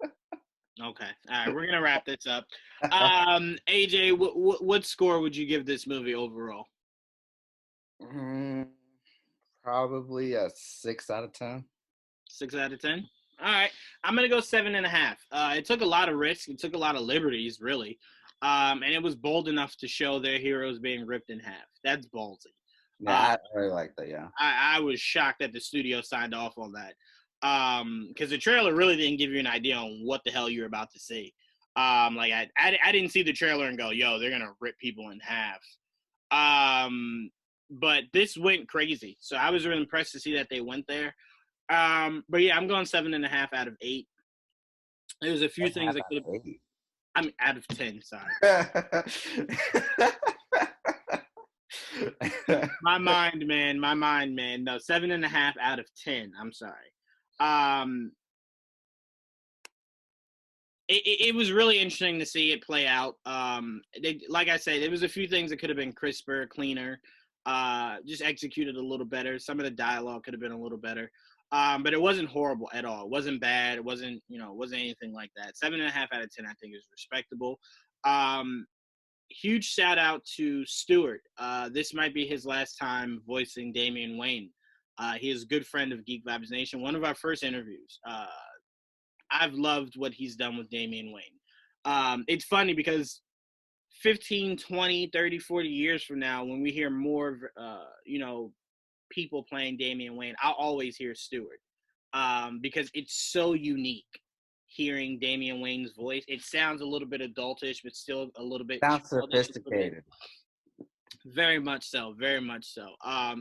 Okay. All right. We're going to wrap this up. AJ, what score would you give this movie overall? Probably a 6 out of 10. 6 out of 10? All right. I'm going to go 7.5. It took a lot of risk. It took a lot of liberties, really. And it was bold enough to show their heroes being ripped in half. That's ballsy. Yeah, I really like that, yeah. I was shocked that the studio signed off on that. Because the trailer really didn't give you an idea on what the hell you're about to see. Like, I didn't see the trailer and go, yo, they're going to rip people in half. But this went crazy. So I was really impressed to see that they went there. But yeah, I'm going 7.5 out of 8. There's a few things that could have. I'm out of 10. Sorry. My mind, man. No, 7.5 out of 10. I'm sorry. It was really interesting to see it play out. Like I said, there was a few things that could have been crisper, cleaner, just executed a little better. Some of the dialogue could have been a little better. But it wasn't horrible at all. It wasn't bad. It wasn't anything like that. 7.5 out of 10, I think, is respectable. Huge shout out to Stuart. This might be his last time voicing Damian Wayne. He is a good friend of Geek Vibes Nation. One of our first interviews. I've loved what he's done with Damian Wayne. It's funny because 15, 20, 30, 40 years from now, when we hear more of, people playing Damian Wayne, I'll always hear Stuart because it's so unique hearing Damian Wayne's voice. It sounds a little bit adultish, but still a little bit sophisticated. Very much so.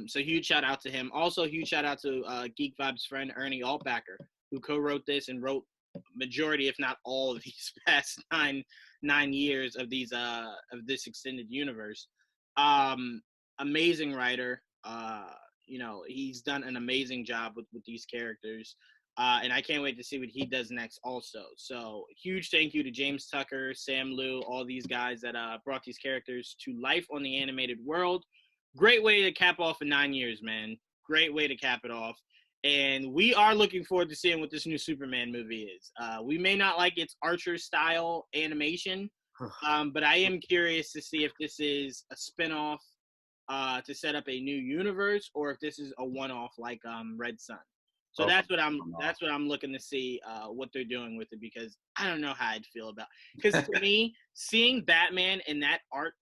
So huge shout out to him. Also, huge shout out to Geek Vibes friend Ernie Altbacker, who co-wrote this and wrote majority, if not all, of these past nine years of these of this extended universe. Amazing writer. He's done an amazing job with these characters. And I can't wait to see what he does next also. So huge thank you to James Tucker, Sam Liu, all these guys that brought these characters to life on the animated world. Great way to cap off in 9 years, man. Great way to cap it off. And we are looking forward to seeing what this new Superman movie is. We may not like its Archer-style animation, but I am curious to see if this is a spinoff to set up a new universe, or if this is a one-off like Red Sun. So that's what I'm looking to see what they're doing with it, because I don't know how I'd feel about it. Because to me, seeing Batman in that art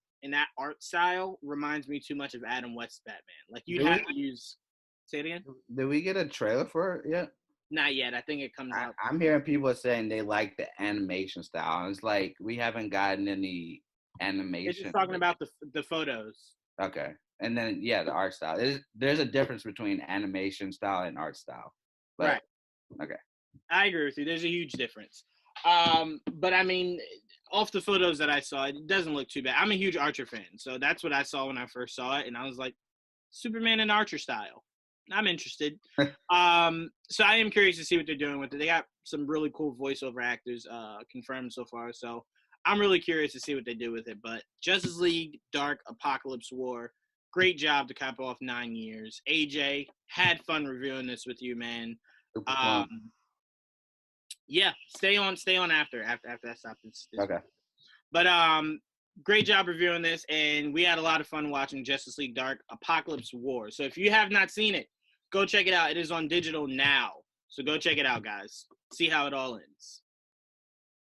style reminds me too much of Adam West's Batman. Like you'd have to use. Say it again. Did we get a trailer for it yet? Not yet. I think it comes out. I'm hearing people saying they like the animation style. It's like we haven't gotten any animation. They're just talking about the photos. Okay, and then the art style. There's a difference between animation style and art style. But, right. Okay. I agree with you. There's a huge difference. But I mean, off the photos that I saw, it doesn't look too bad. I'm a huge Archer fan, so that's what I saw when I first saw it, and I was like, Superman in Archer style. I'm interested. So I am curious to see what they're doing with it. They got some really cool voiceover actors confirmed so far, so I'm really curious to see what they do with it. But Justice League Dark Apokolips War, great job to cap off 9 years. AJ, had fun reviewing this with you, man. Yeah, stay on after I stop this. Okay. But great job reviewing this, and we had a lot of fun watching Justice League Dark Apokolips War. So if you have not seen it, go check it out. It is on digital now. So go check it out, guys. See how it all ends.